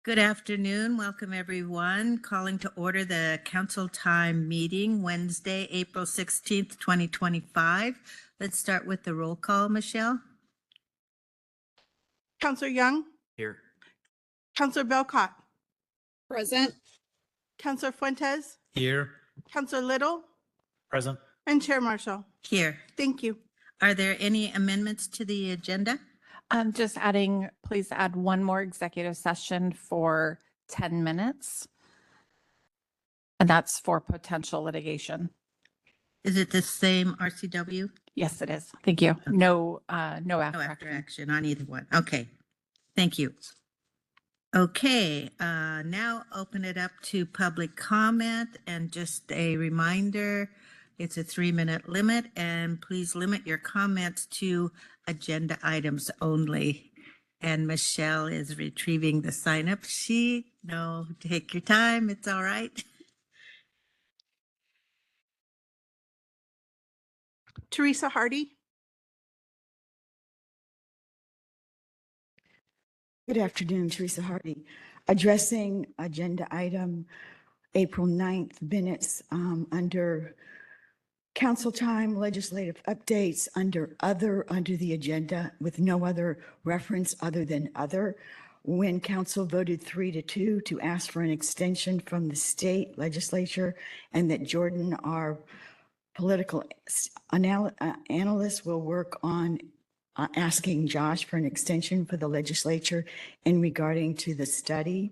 Good afternoon. Welcome, everyone. Calling to order the council time meeting Wednesday, April 16th, 2025. Let's start with the roll call, Michelle. Counselor Young, Here. Counselor Belcott, Present. Counselor Fuentes, Here. Counselor Little, Present. and Chair Marshall. Here. Thank you. Are there any amendments to the agenda? Just adding, please add one more executive session for 10 minutes. And that's for potential litigation. Is it the same RCW? Yes, it is. Thank you. No, no No after after action. action on either one. Okay. Thank you. Okay, now open it up to public comment, and just a reminder, it's a 3-minute limit, and please limit your comments to agenda items only. And Michelle is retrieving the sign-up sheet. No, take your time. It's all right. Teresa Hardy. Good afternoon, Teresa Hardy. Addressing agenda item April 9th minutes under council time, legislative updates, under the agenda with no other reference other than other. When council voted 3-2 to ask for an extension from the state legislature, and that Jordan, our political analyst, will work on asking Josh for an extension for the legislature in regarding to the study.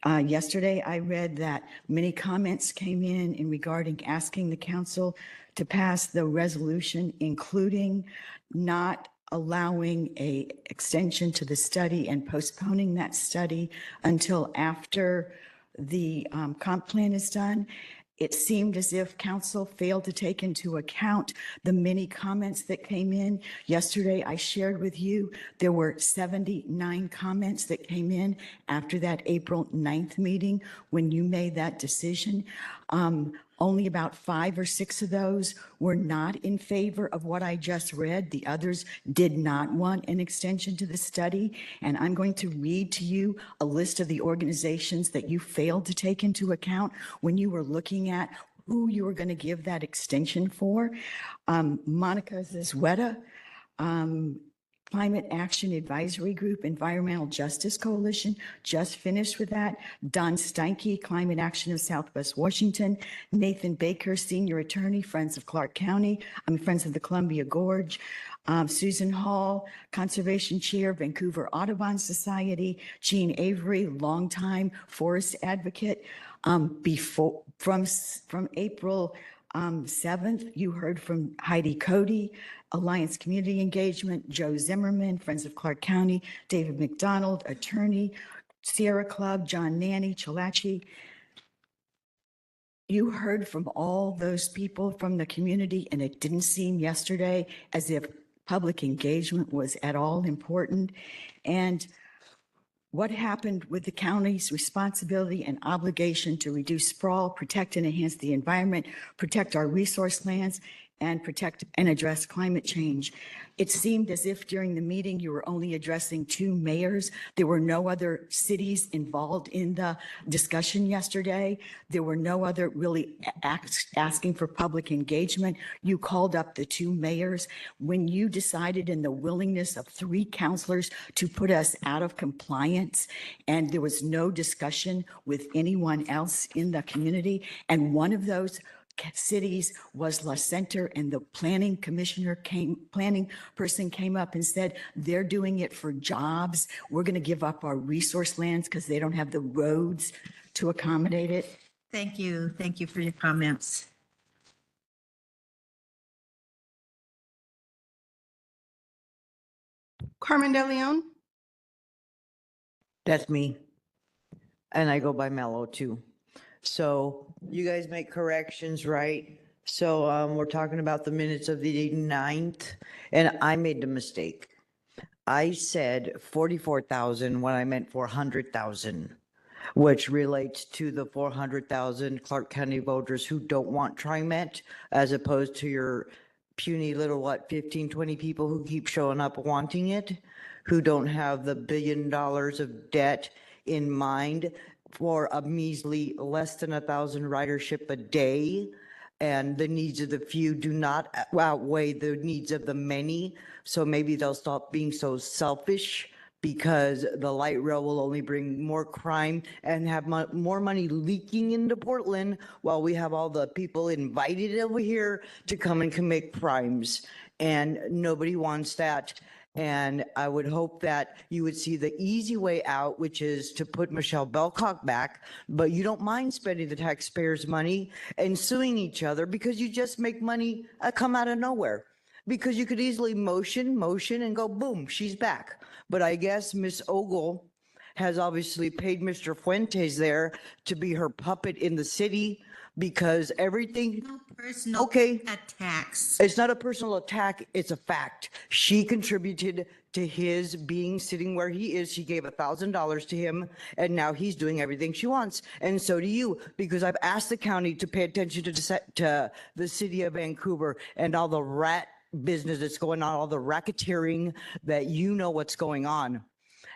Yesterday, I read that many comments came in regarding asking the council to pass the resolution, including not allowing a extension to the study and postponing that study until after the comp plan is done. It seemed as if council failed to take into account the many comments that came in. Yesterday, I shared with you, there were 79 comments that came in after that April 9th meeting when you made that decision. Only about 5 or 6 of those were not in favor of what I just read. The others did not want an extension to the study. And I'm going to read to you a list of the organizations that you failed to take into account when you were looking at who you were going to give that extension for. Monica Zizweta, Climate Action Advisory Group, Environmental Justice Coalition, just finished with that. Don Steinke, Climate Action of Southwest Washington. Nathan Baker, Senior Attorney, Friends of Clark County, Friends of the Columbia Gorge. Susan Hall, Conservation Chair, Vancouver Audubon Society. Jean Avery, longtime forest advocate. From April 7th, you heard from Heidi Cody, Alliance Community Engagement, Joe Zimmerman, Friends of Clark County, David McDonald, attorney, Sierra Club, John Nanny, Chilachi. You heard from all those people from the community, and it didn't seem yesterday as if public engagement was at all important. And what happened with the county's responsibility and obligation to reduce sprawl, protect and enhance the environment, protect our resource lands, and protect and address climate change. It seemed as if during the meeting you were only addressing 2 mayors. There were no other cities involved in the discussion yesterday. There were no other really asking for public engagement. You called up the 2 mayors. When you decided in the willingness of 3 councilors to put us out of compliance, and there was no discussion with anyone else in the community, and one of those cities was La Center, and the planning person came up and said, they're doing it for jobs. We're going to give up our resource lands because they don't have the roads to accommodate it. Thank you. Thank you for your comments. Carmen De Leon. That's me. And I go by Mellow too. So you guys make corrections, right? So we're talking about the minutes of the 9th, and I made the mistake. I said 44,000 when I meant 400,000, which relates to the 400,000 Clark County voters who don't want TriMet, as opposed to your puny little, 15, 20 people who keep showing up wanting it, who don't have the $1 billion of debt in mind for a measly less than 1,000 ridership a day. And the needs of the few do not outweigh the needs of the many. So maybe they'll stop being so selfish, because the light rail will only bring more crime and have more money leaking into Portland, while we have all the people invited over here to come and commit crimes. And nobody wants that. And I would hope that you would see the easy way out, which is to put Michelle Belcock back, but you don't mind spending the taxpayers' money and suing each other because you just make money come out of nowhere. Because you could easily motion, and go, boom, she's back. But I guess Miss Ogle has obviously paid Mr. Fuentes there to be her puppet in the city, because everything, No personal okay, attacks. it's not a personal attack, it's a fact. She contributed to his being sitting where he is. She gave $1,000 to him, and now he's doing everything she wants. And so do you, because I've asked the county to pay attention to the city of Vancouver and all the rat business that's going on, all the racketeering, that you know what's going on.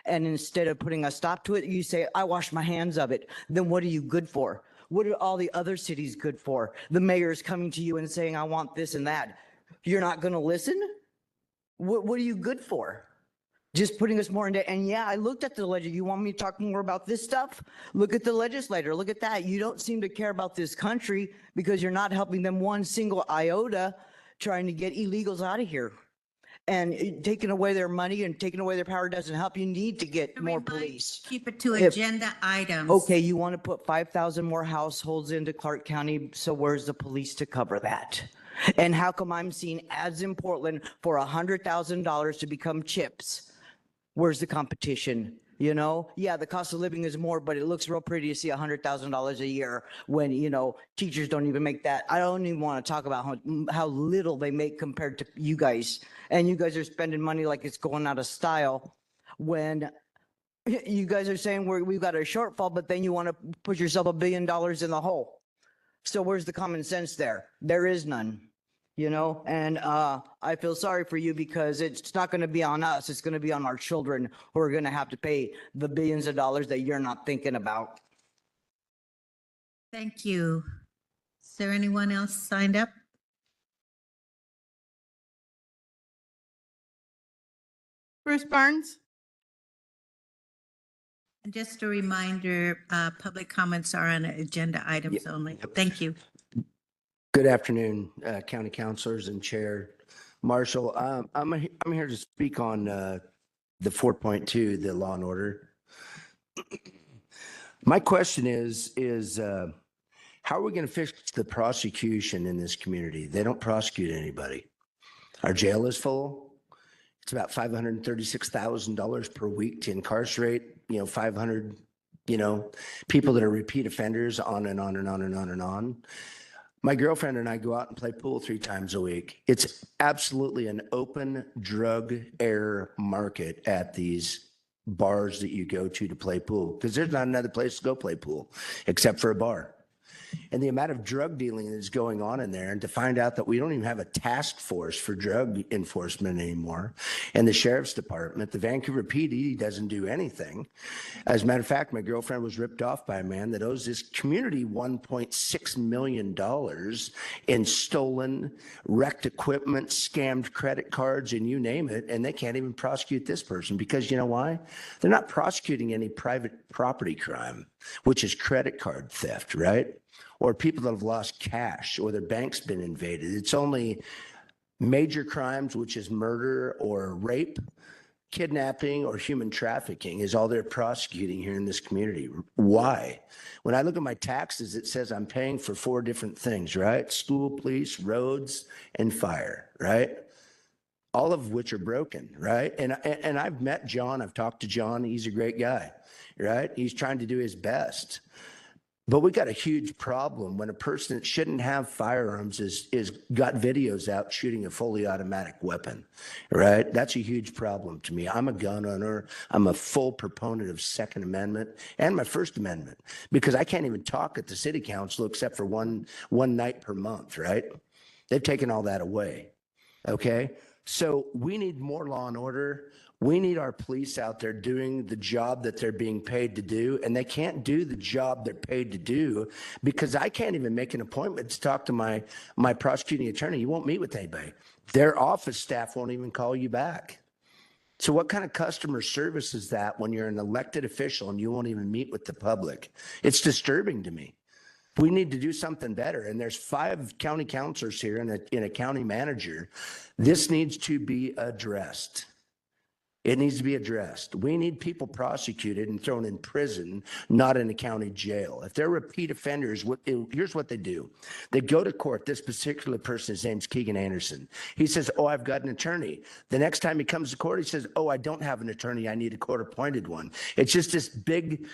And instead of putting a stop to it, you say, I wash my hands of it. Then what are you good for? What are all the other cities good for? The mayor is coming to you and saying, I want this and that. You're not going to listen? What are you good for? Just putting us more into, and yeah, I looked at the legislature. You want me to talk more about this stuff? Look at the legislator. Look at that. You don't seem to care about this country because you're not helping them one single iota, trying to get illegals out of here. And taking away their money and taking away their power doesn't help. You need to get more Remind- police. Keep it to If- agenda items. Okay, you want to put 5,000 more households into Clark County, so where's the police to cover that? And how come I'm seeing ads in Portland for $100,000 to become chips? Where's the competition? You know, yeah, the cost of living is more, but it looks real pretty to see $100,000 a year when, you know, teachers don't even make that. I don't even want to talk about how little they make compared to you guys. And you guys are spending money like it's going out of style, when you guys are saying we've got a shortfall, but then you want to put yourself $1 billion in the hole. So where's the common sense there? There is none, you know? And I feel sorry for you, because it's not going to be on us. It's going to be on our children, who are going to have to pay the billions of dollars that you're not thinking about. Thank you. Is there anyone else signed up? Bruce Barnes, And just a reminder, public comments are on agenda items only. Thank you. Good afternoon, county councilors and chair. Marshall, I'm here to speak on the 4.2, the law and order. My question is how are we going to fix the prosecution in this community? They don't prosecute anybody. Our jail is full. It's about $536,000 per week to incarcerate, 500, people that are repeat offenders, on and on and on and on and on. My girlfriend and I go out and play pool 3 times a week. It's absolutely an open drug air market at these bars that you go to play pool, because there's not another place to go play pool except for a bar. And the amount of drug dealing that's going on in there, and to find out that we don't even have a task force for drug enforcement anymore, and the sheriff's department, the Vancouver PD doesn't do anything. As a matter of fact, my girlfriend was ripped off by a man that owes this community $1.6 million in stolen, wrecked equipment, scammed credit cards, and you name it, and they can't even prosecute this person, because you know why? They're not prosecuting any private property crime, which is credit card theft, right? Or people that have lost cash, or their bank's been invaded. It's only major crimes, which is murder or rape, kidnapping, or human trafficking is all they're prosecuting here in this community. Why? When I look at my taxes, it says I'm paying for 4 different things, right? School, police, roads, and fire, right? All of which are broken, right? And I've met John. I've talked to John. He's a great guy, right? He's trying to do his best. But we got a huge problem when a person that shouldn't have firearms is got videos out shooting a fully automatic weapon, right? That's a huge problem to me. I'm a gun owner. I'm a full proponent of Second Amendment and my First Amendment, because I can't even talk at the city council except for one night per month, right? They've taken all that away, okay? So we need more law and order. We need our police out there doing the job that they're being paid to do, and they can't do the job they're paid to do because I can't even make an appointment to talk to my prosecuting attorney. You won't meet with anybody. Their office staff won't even call you back. So what kind of customer service is that when you're an elected official and you won't even meet with the public? It's disturbing to me. We need to do something better. And there's 5 county councilors here and a county manager. This needs to be addressed. It needs to be addressed. We need people prosecuted and thrown in prison, not in a county jail. If they're repeat offenders, here's what they do. They go to court. This particular person, his name's Keegan Anderson. He says, oh, I've got an attorney. The next time he comes to court, he says, oh, I don't have an attorney. I need a court-appointed one. It's just this big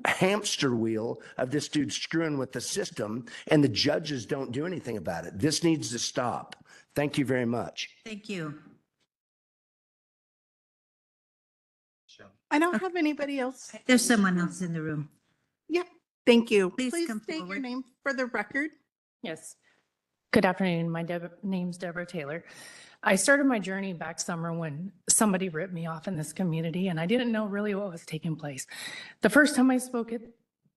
hamster wheel of this dude screwing with the system, and the judges don't do anything about it. This needs to stop. Thank you very much. Thank you. I don't have anybody else. There's someone else in the room. Yep, thank you. Please Please come state your forward. name for the record. Yes. Good afternoon. My name's Deborah Taylor. I started my journey back summer when somebody ripped me off in this community and I didn't know really what was taking place. The first time I spoke at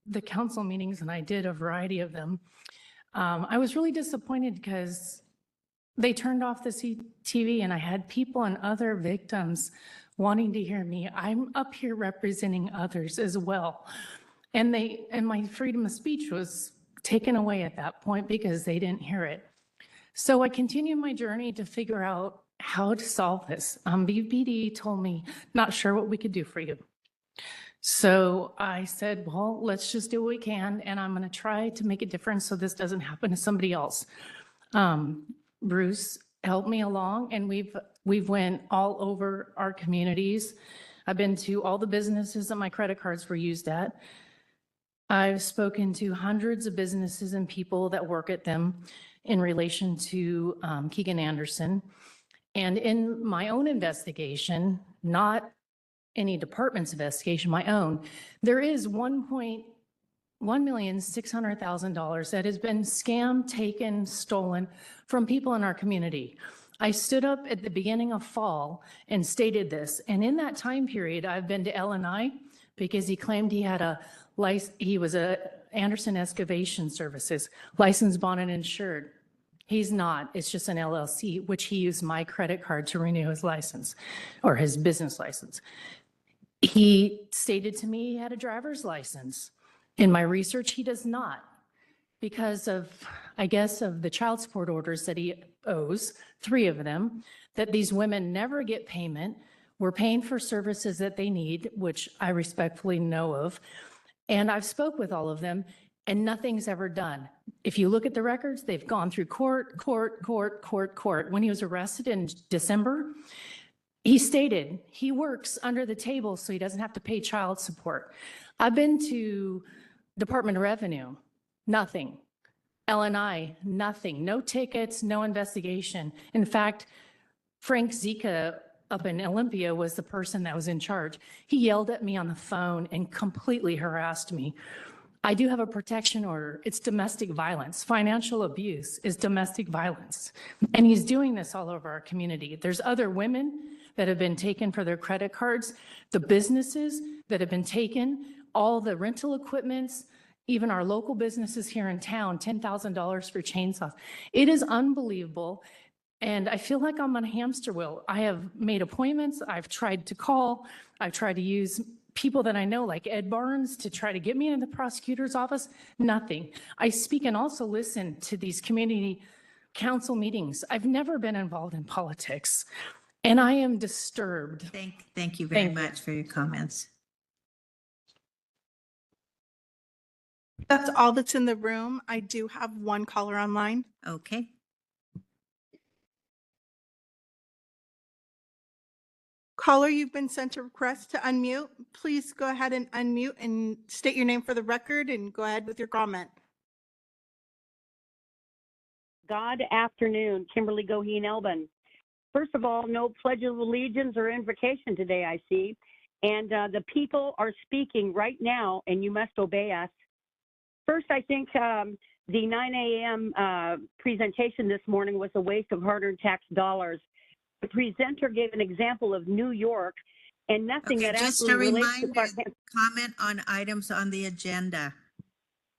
the council meetings, and I did a variety of them, I was really disappointed because they turned off the TV and I had people and other victims wanting to hear me. I'm up here representing others as well. And my freedom of speech was taken away at that point because they didn't hear it. So I continued my journey to figure out how to solve this. BPD told me, not sure what we could do for you. So I said, well, let's just do what we can. And I'm going to try to make a difference so this doesn't happen to somebody else. Bruce helped me along, and we've went all over our communities. I've been to all the businesses that my credit cards were used at. I've spoken to hundreds of businesses and people that work at them in relation to Keegan Anderson. And in my own investigation, not any department's investigation, my own, there is $1,600,000 that has been scammed, taken, stolen from people in our community. I stood up at the beginning of fall and stated this. And in that time period, I've been to LNI because he claimed he had he was a Anderson Excavation Services, licensed, bonded, and insured. He's not. It's just an LLC, which he used my credit card to renew his license or his business license. He stated to me he had a driver's license. In my research, he does not, because of, I guess, of the child support orders that he owes, 3 of them, that these women never get payment. We're paying for services that they need, which I respectfully know of. And I've spoke with all of them, and nothing's ever done. If you look at the records, they've gone through court. When he was arrested in December, he stated he works under the table so he doesn't have to pay child support. I've been to Department of Revenue, nothing. LNI, nothing. No tickets, no investigation. In fact, Frank Zika up in Olympia was the person that was in charge. He yelled at me on the phone and completely harassed me. I do have a protection order. It's domestic violence. Financial abuse is domestic violence. And he's doing this all over our community. There's other women that have been taken for their credit cards, the businesses that have been taken, all the rental equipments, even our local businesses here in town, $10,000 for chainsaws. It is unbelievable. And I feel like I'm on a hamster wheel. I have made appointments. I've tried to call. I've tried to use people that I know, like Ed Barnes, to try to get me into the prosecutor's office. Nothing. I speak and also listen to these community council meetings. I've never been involved in politics, and I am disturbed. Thank you very Thank you. much for your comments. That's all that's in the room. I do have one caller online. Okay. Caller, you've been sent a request to unmute. Please go ahead and unmute and state your name for the record and go ahead with your comment. God afternoon, Kimberly Goheen Elbin. First of all, no Pledge of Allegiance or invocation today, I see. And the people are speaking right now, and you must obey us. First, I think the 9 a.m. Presentation this morning was a waste of hard-earned tax dollars. The presenter gave an example of New York and nothing Okay, that just a actually relates to reminder, Clark County. comment on items on the agenda.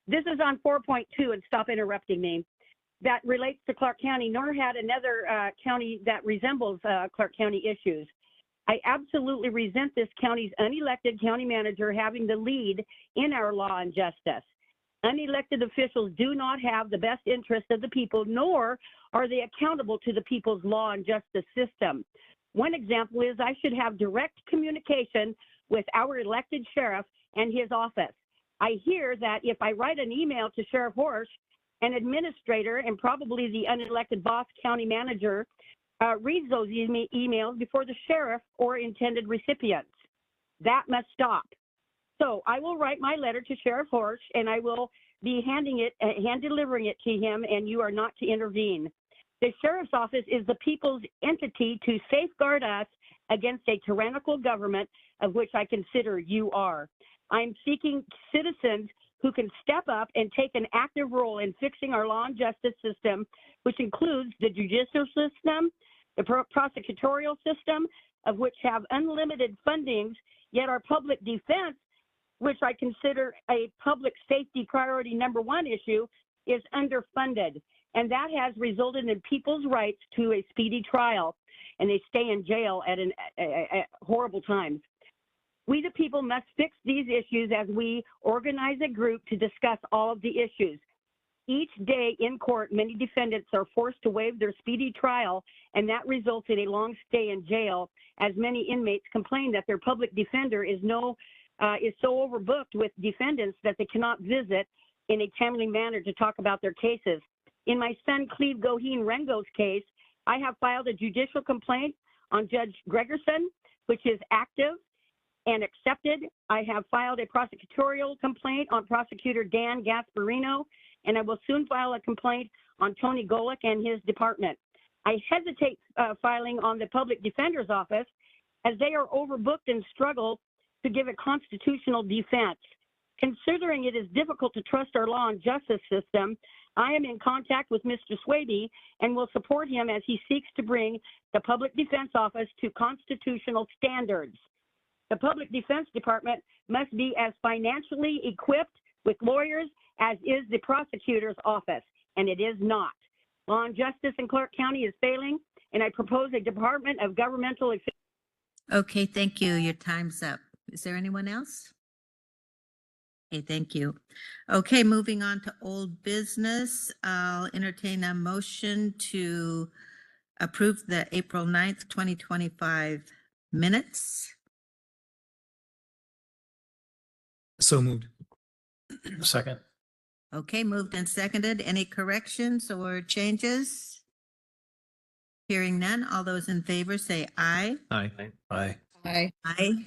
This is on 4.2, and stop interrupting me. That relates to Clark County, nor had another county that resembles Clark County issues. I absolutely resent this county's unelected county manager having the lead in our law and justice. Unelected officials do not have the best interest of the people, nor are they accountable to the people's law and justice system. One example is I should have direct communication with our elected sheriff and his office. I hear that if I write an email to Sheriff Horsch, an administrator and probably the unelected boss county manager reads those emails before the sheriff or intended recipients. That must stop. So I will write my letter to Sheriff Horsch and I will be hand delivering it to him, and you are not to intervene. The sheriff's office is the people's entity to safeguard us against a tyrannical government, of which I consider you are. I'm seeking citizens who can step up and take an active role in fixing our law and justice system, which includes the judicial system, the prosecutorial system, of which have unlimited fundings, yet our public defense, which I consider a public safety priority #1 issue, is underfunded. And that has resulted in people's rights to a speedy trial, and they stay in jail at horrible times. We, the people, must fix these issues as we organize a group to discuss all of the issues. Each day in court, many defendants are forced to waive their speedy trial, and that results in a long stay in jail, as many inmates complain that their public defender is so overbooked with defendants that they cannot visit in a timely manner to talk about their cases. In my son Cleve Goheen Rengo's case, I have filed a judicial complaint on Judge Gregerson, which is active and accepted. I have filed a prosecutorial complaint on Prosecutor Dan Gasparino, and I will soon file a complaint on Tony Golick and his department. I hesitate filing on the Public Defender's Office as they are overbooked and struggle to give a constitutional defense. Considering it is difficult to trust our law and justice system, I am in contact with Mr. Swaby and will support him as he seeks to bring the Public Defense Office to constitutional standards. The Public Defense Department must be as financially equipped with lawyers as is the prosecutor's office, and it is not. Law and justice in Clark County is failing, and I propose a Department of Governmental Efficiency. Okay, thank you. Your time's up. Is there anyone else? Okay, thank you. Okay, moving on to old business. I'll entertain a motion to approve the April 9th, 2025 minutes. So moved. Second. Okay, moved and seconded. Any corrections or changes? Hearing none, all those in favor say aye. Aye. Aye. Aye.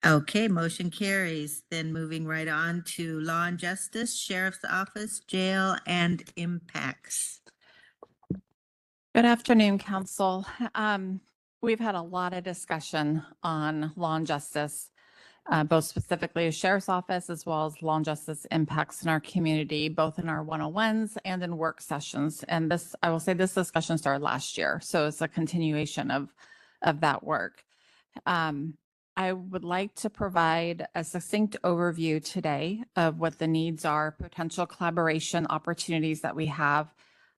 Okay, motion carries. Then moving right on to Law and Justice, Sheriff's Office, Jail, and Impacts. Good afternoon, Council. We've had a lot of discussion on law and justice, both specifically as Sheriff's Office, as well as law and justice impacts in our community, both in our 101s and in work sessions. And this, I will say, this discussion started last year, so it's a continuation of that work. I would like to provide a succinct overview today of what the needs are, potential collaboration opportunities that we have,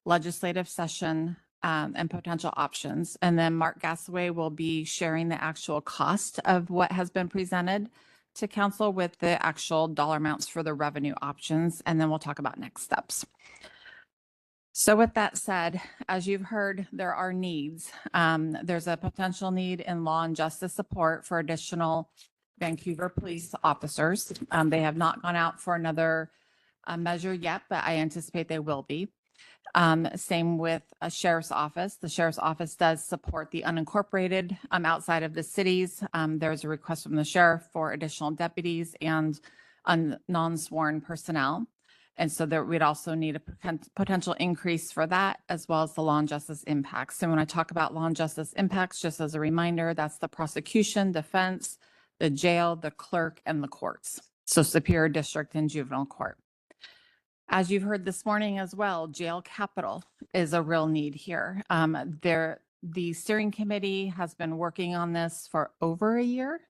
legislative session, and potential options. And then Mark Gasaway will be sharing the actual cost of what has been presented to council with the actual dollar amounts for the revenue options. And then we'll talk about next steps. So with that said, as you've heard, there are needs. There's a potential need in law and justice support for additional Vancouver police officers. They have not gone out for another measure yet, but I anticipate they will be. Same with a sheriff's office. The sheriff's office does support the unincorporated outside of the cities. There's a request from the sheriff for additional deputies and non-sworn personnel. And so there, we'd also need a potential increase for that, as well as the law and justice impacts. And when I talk about law and justice impacts, just as a reminder, that's the prosecution, defense, the jail, the clerk, and the courts. So Superior District and Juvenile Court. As you've heard this morning as well, jail capital is a real need here. The steering committee has been working on this for over a year,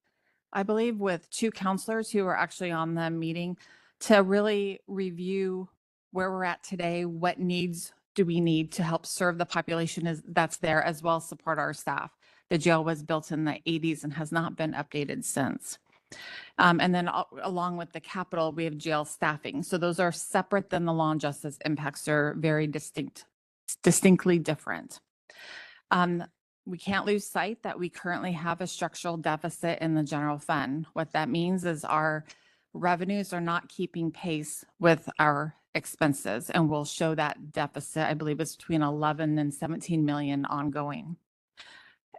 I believe, with two counselors who are actually on the meeting to really review where we're at today, what needs do we need to help serve the population that's there, as well as support our staff. The jail was built in the 80s and has not been updated since. And then along with the capital, we have jail staffing. So those are separate than the law and justice impacts. They're very distinctly different. We can't lose sight that we currently have a structural deficit in the general fund. What that means is our revenues are not keeping pace with our expenses, and we'll show that deficit, I believe it's between 11 and 17 million ongoing.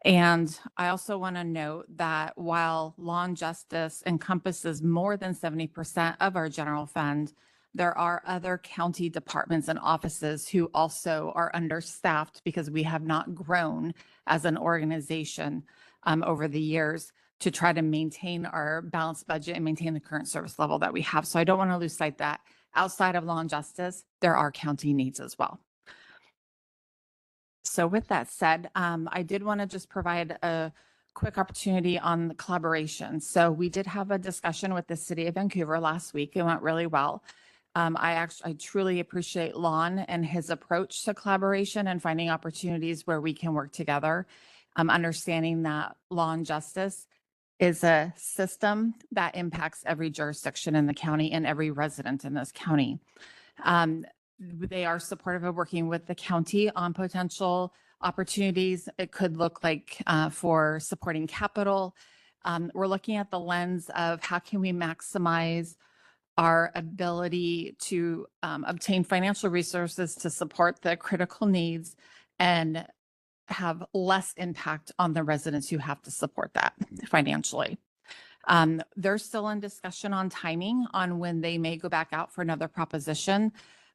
And I also want to note that while law and justice encompasses more than 70% of our general fund, there are other county departments and offices who also are understaffed because we have not grown as an organization over the years to try to maintain our balanced budget and maintain the current service level that we have. So I don't want to lose sight that outside of law and justice, there are county needs as well. So with that said, I did want to just provide a quick opportunity on the collaboration. So we did have a discussion with the City of Vancouver last week. It went really well. I truly appreciate Lon and his approach to collaboration and finding opportunities where we can work together. Understanding that law and justice is a system that impacts every jurisdiction in the county and every resident in this county. They are supportive of working with the county on potential opportunities. It could look like for supporting capital. We're looking at the lens of how can we maximize our ability to obtain financial resources to support the critical needs and have less impact on the residents who have to support that financially. They're still in discussion on timing on when they may go back out for another proposition.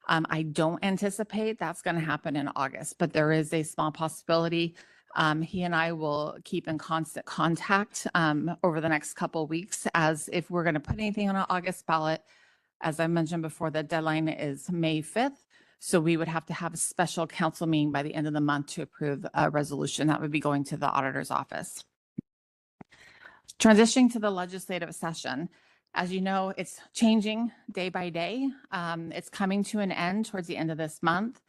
I don't anticipate that's going to happen in August, but there is a small possibility. He and I will keep in constant contact over the next couple of weeks, as if we're going to put anything on an August ballot. As I mentioned before, the deadline is May 5th. So we would have to have a special council meeting by the end of the month to approve a resolution that would be going to the auditor's office. Transitioning to the legislative session. As you know, it's changing day by day. It's coming to an end towards the end of this month.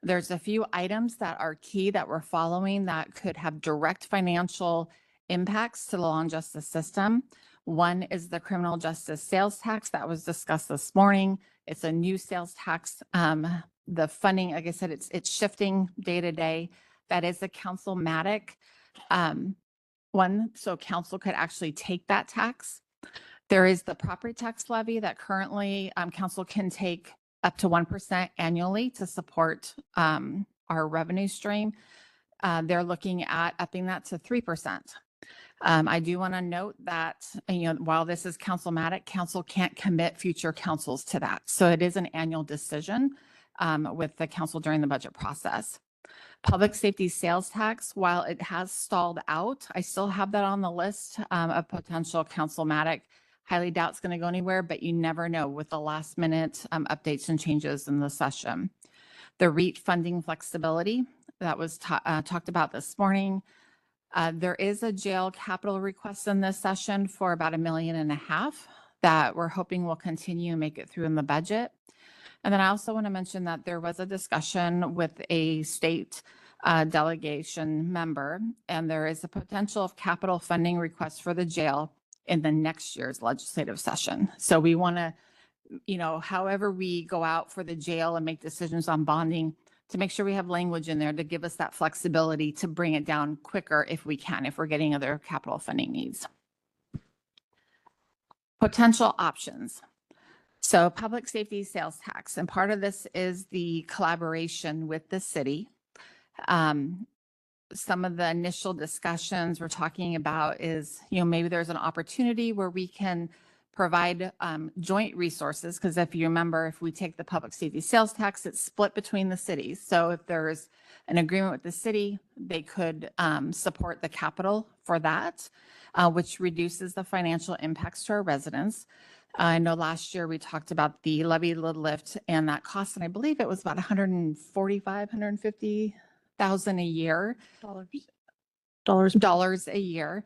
There's a few items that are key that we're following that could have direct financial impacts to the law and justice system. One is the criminal justice sales tax that was discussed this morning. It's a new sales tax. The funding, like I said, it's shifting day to day. That is a council-matic one, so council could actually take that tax. There is the property tax levy that currently council can take up to 1% annually to support our revenue stream. They're looking at upping that to 3%. I do want to note that, while this is council-matic, council can't commit future councils to that. So it is an annual decision with the council during the budget process. Public safety sales tax, while it has stalled out, I still have that on the list of potential council-matic. Highly doubt it's going to go anywhere, but you never know with the last minute updates and changes in the session. The REIT funding flexibility that was talked about this morning. There is a jail capital request in this session for about $1.5 million that we're hoping will continue and make it through in the budget. And then I also want to mention that there was a discussion with a state delegation member, and there is a potential of capital funding request for the jail in the next year's legislative session. So we want to, however we go out for the jail and make decisions on bonding, to make sure we have language in there to give us that flexibility to bring it down quicker if we can, if we're getting other capital funding needs. Potential options. So public safety sales tax, and part of this is the collaboration with the city. Some of the initial discussions we're talking about is, maybe there's an opportunity where we can provide joint resources, because if you remember, if we take the public safety sales tax, it's split between the cities. So if there's an agreement with the city, they could support the capital for that, which reduces the financial impacts to our residents. I know last year we talked about the levy lift and that cost, and I believe it was about $145,000, $150,000 $100,000 a year, dollars a year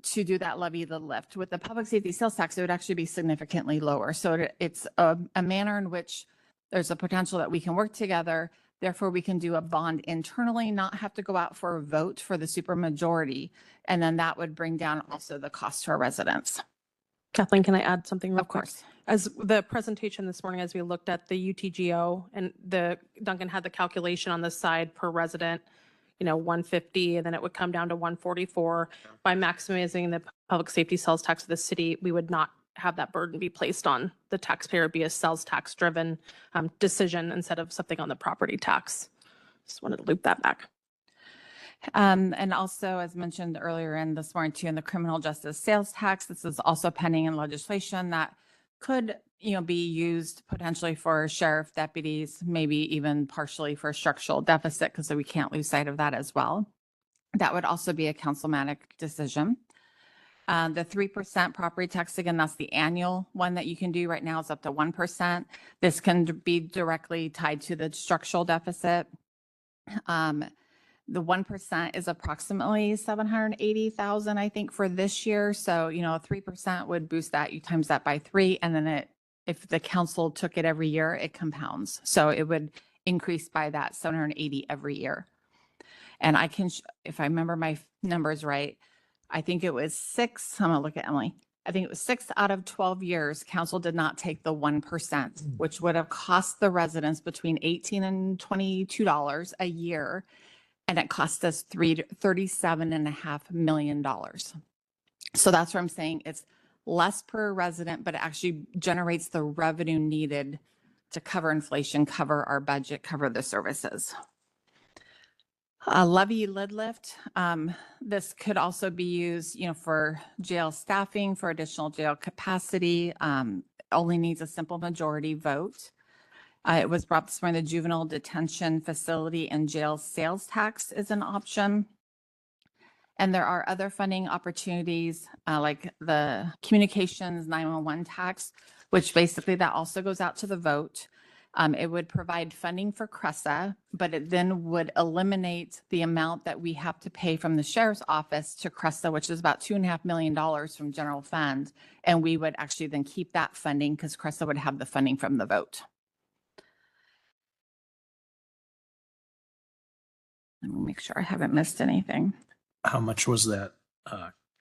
to do that levy the lift. With the public safety sales tax, it would actually be significantly lower. So it's a manner in which there's a potential that we can work together. Therefore, we can do a bond internally, not have to go out for a vote for the supermajority. And then that would bring down also the cost to our residents. Kathleen, can I add something real Of quick? course. As the presentation this morning, as we looked at the UTGO and Duncan had the calculation on the side per resident, 150, and then it would come down to 144. By maximizing the public safety sales tax of the city, we would not have that burden be placed on the taxpayer. It'd be a sales tax driven decision instead of something on the property tax. Just wanted to loop that back. And also, as mentioned earlier in this morning too, in the criminal justice sales tax, this is also pending in legislation that could, be used potentially for sheriff deputies, maybe even partially for structural deficit, because we can't lose sight of that as well. That would also be a councilmatic decision. The 3% property tax, again, that's the annual one that you can do right now. It's up to 1%. This can be directly tied to the structural deficit. The 1% is approximately 780,000, I think, for this year. So, 3% would boost that. You times that by 3, and then if the council took it every year, it compounds. So it would increase by that 780 every year. And I can, if I remember my numbers right, I think it was 6. I'm gonna look at Emily. I think it was 6 out of 12 years, council did not take the 1%, which would have cost the residents between $18 and $22 a year. And it cost us $37.5 million. So that's what I'm saying. It's less per resident, but it actually generates the revenue needed to cover inflation, cover our budget, cover the services. Levy lid lift. This could also be used, for jail staffing, for additional jail capacity. Only needs a simple majority vote. It was brought this morning, the juvenile detention facility and jail sales tax is an option. And there are other funding opportunities like the communications 911 tax, which basically that also goes out to the vote. It would provide funding for CRESA, but it then would eliminate the amount that we have to pay from the sheriff's office to CRESA, which is about $2.5 million from general fund. And we would actually then keep that funding because CRESA would have the funding from the vote. Let me make sure I haven't missed anything. How much was that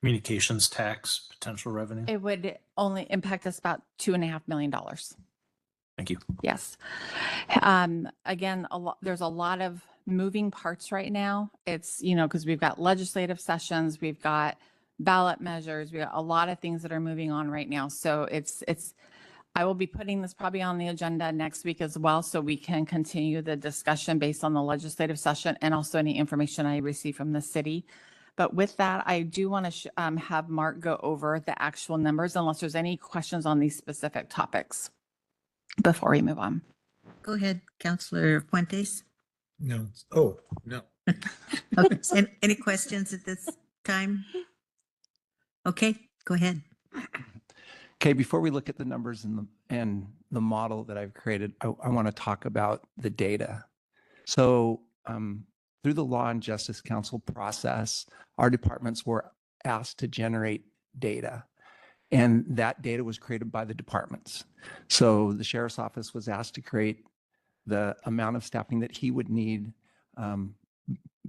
communications tax potential revenue? It would only impact us about $2.5 million. Thank you. Yes. Again, there's a lot of moving parts right now. It's, because we've got legislative sessions, we've got ballot measures, we got a lot of things that are moving on right now. So I will be putting this probably on the agenda next week as well, so we can continue the discussion based on the legislative session and also any information I receive from the city. But with that, I do want to have Mark go over the actual numbers unless there's any questions on these specific topics before we move on. Go ahead, Councilor Fuentes. No. Oh, no. Okay. Any questions at this time? Okay, go ahead. Okay, before we look at the numbers and the model that I've created, I want to talk about the data. So through the Law and Justice Council process, our departments were asked to generate data. And that data was created by the departments. So the sheriff's office was asked to create the amount of staffing that he would need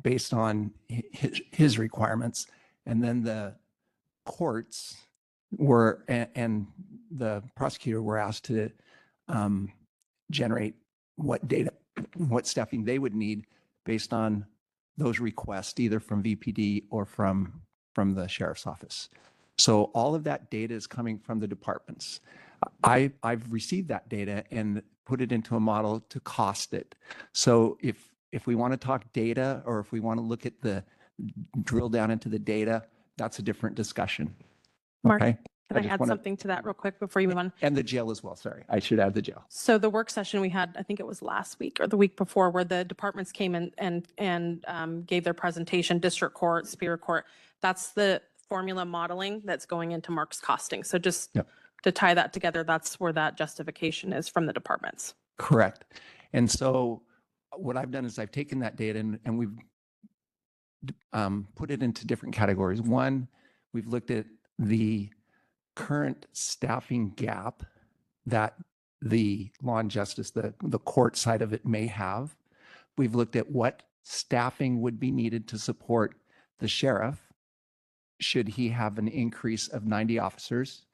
based on his requirements. And then the courts were, and the prosecutor were asked to generate what staffing they would need based on those requests, either from VPD or from the sheriff's office. So all of that data is coming from the departments. I've received that data and put it into a model to cost it. So if we want to talk data, or if we want to look at drill down into the data, that's a different discussion. Mark, Okay. can I add something to that real quick before you move on? And the jail as well. Sorry, I should add the jail. So the work session we had, I think it was last week or the week before, where the departments came in and gave their presentation, district court, superior court. That's the formula modeling that's going into Mark's costing. So just to tie that together, that's where that justification is from the departments. Correct. And so what I've done is I've taken that data and we've put it into different categories. One, we've looked at the current staffing gap that the law and justice, the court side of it may have. We've looked at what staffing would be needed to support the sheriff should he have an increase of 90 officers,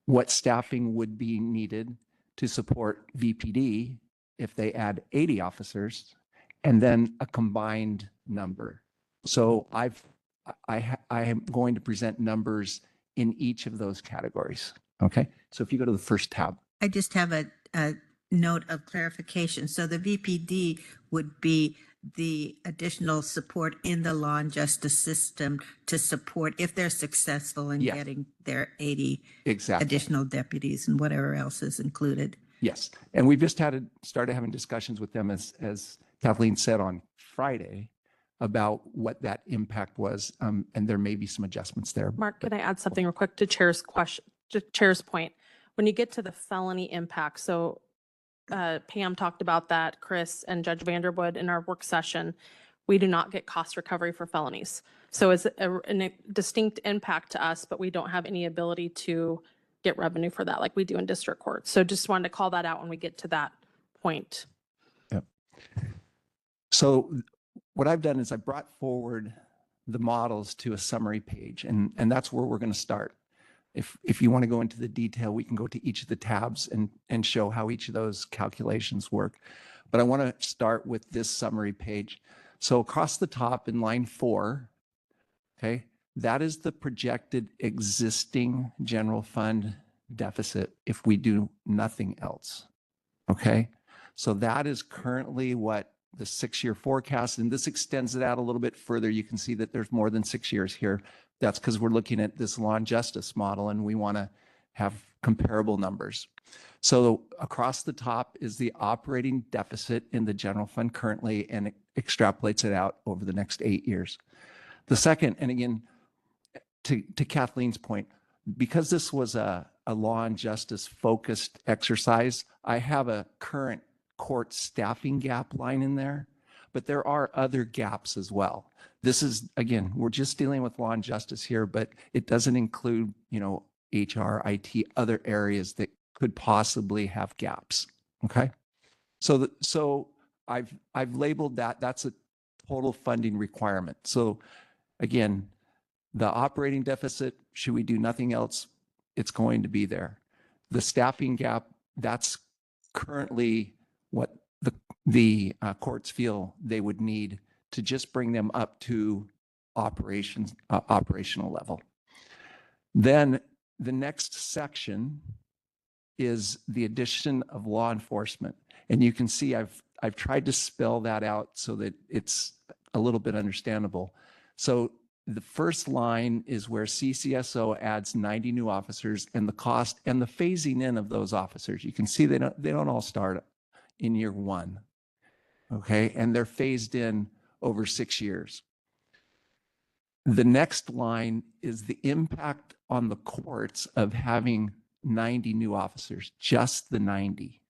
what staffing would be needed to support VPD if they add 80 officers, and then a combined number. So I am going to present numbers in each of those categories. Okay, so if you go to the first tab. I just have a note of clarification. So the VPD would be the additional support in the law and justice system to support if they're successful in Yes. getting their 80 Exactly. additional deputies and whatever else is included. Yes, and we've just started having discussions with them as Kathleen said on Friday about what that impact was, and there may be some adjustments there. Mark, can I add something real quick to Chair's question, to Chair's point? When you get to the felony impact, so Pam talked about that, Chris and Judge Vanderwood in our work session, we do not get cost recovery for felonies. So it's a distinct impact to us, but we don't have any ability to get revenue for that like we do in district court. So just wanted to call that out when we get to that point. Yep. So what I've done is I brought forward the models to a summary page, and that's where we're going to start. If you want to go into the detail, we can go to each of the tabs and show how each of those calculations work. But I want to start with this summary page. So across the top in line 4, okay, that is the projected existing general fund deficit if we do nothing else. Okay, so that is currently what the 6-year forecast, and this extends it out a little bit further. You can see that there's more than 6 years here. That's because we're looking at this law and justice model and we want to have comparable numbers. So across the top is the operating deficit in the general fund currently, and it extrapolates it out over the next 8 years. The second, and again, to Kathleen's point, because this was a law and justice focused exercise, I have a current court staffing gap line in there, but there are other gaps as well. This is, again, we're just dealing with law and justice here, but it doesn't include, HR, IT, other areas that could possibly have gaps. Okay. So I've labeled that's a total funding requirement. So again, the operating deficit, should we do nothing else, it's going to be there. The staffing gap, that's currently what the courts feel they would need to just bring them up to operational level. Then the next section is the addition of law enforcement. And you can see I've tried to spell that out so that it's a little bit understandable. So the first line is where CCSO adds 90 new officers, and the cost and the phasing in of those officers. You can see they don't all start in year 1. Okay, and they're phased in over 6 years. The next line is the impact on the courts of having 90 new officers, just the 90.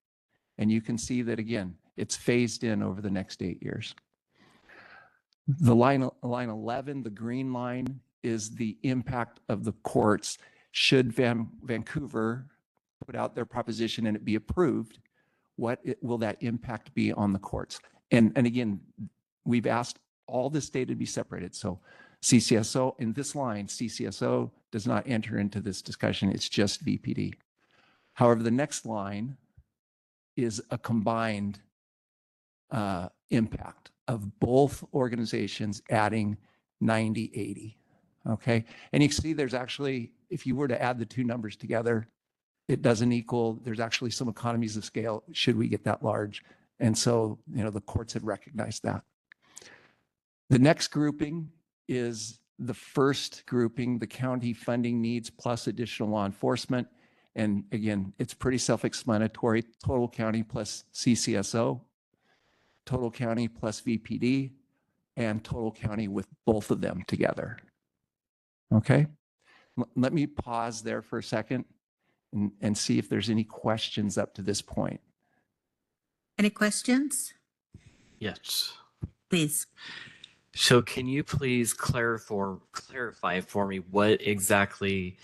And you can see that again, it's phased in over the next 8 years. The line 11, the green line, is the impact of the courts should Vancouver put out their proposition and it be approved. What will that impact be on the courts? And again, we've asked all this data to be separated. So CCSO, in this line, CCSO does not enter into this discussion. It's just VPD. However, the next line is a combined impact of both organizations adding 90, 80. Okay. And you can see there's actually, if you were to add the two numbers together, it doesn't equal, there's actually some economies of scale should we get that large. And so, the courts have recognized that. The next grouping is the first grouping, the county funding needs plus additional law enforcement. And again, it's pretty self-explanatory. Total county plus CCSO, total county plus VPD, and total county with both of them together. Okay. Let me pause there for a second and see if there's any questions up to this point. Any questions? Yes. Please. So can you please clarify for me what exactly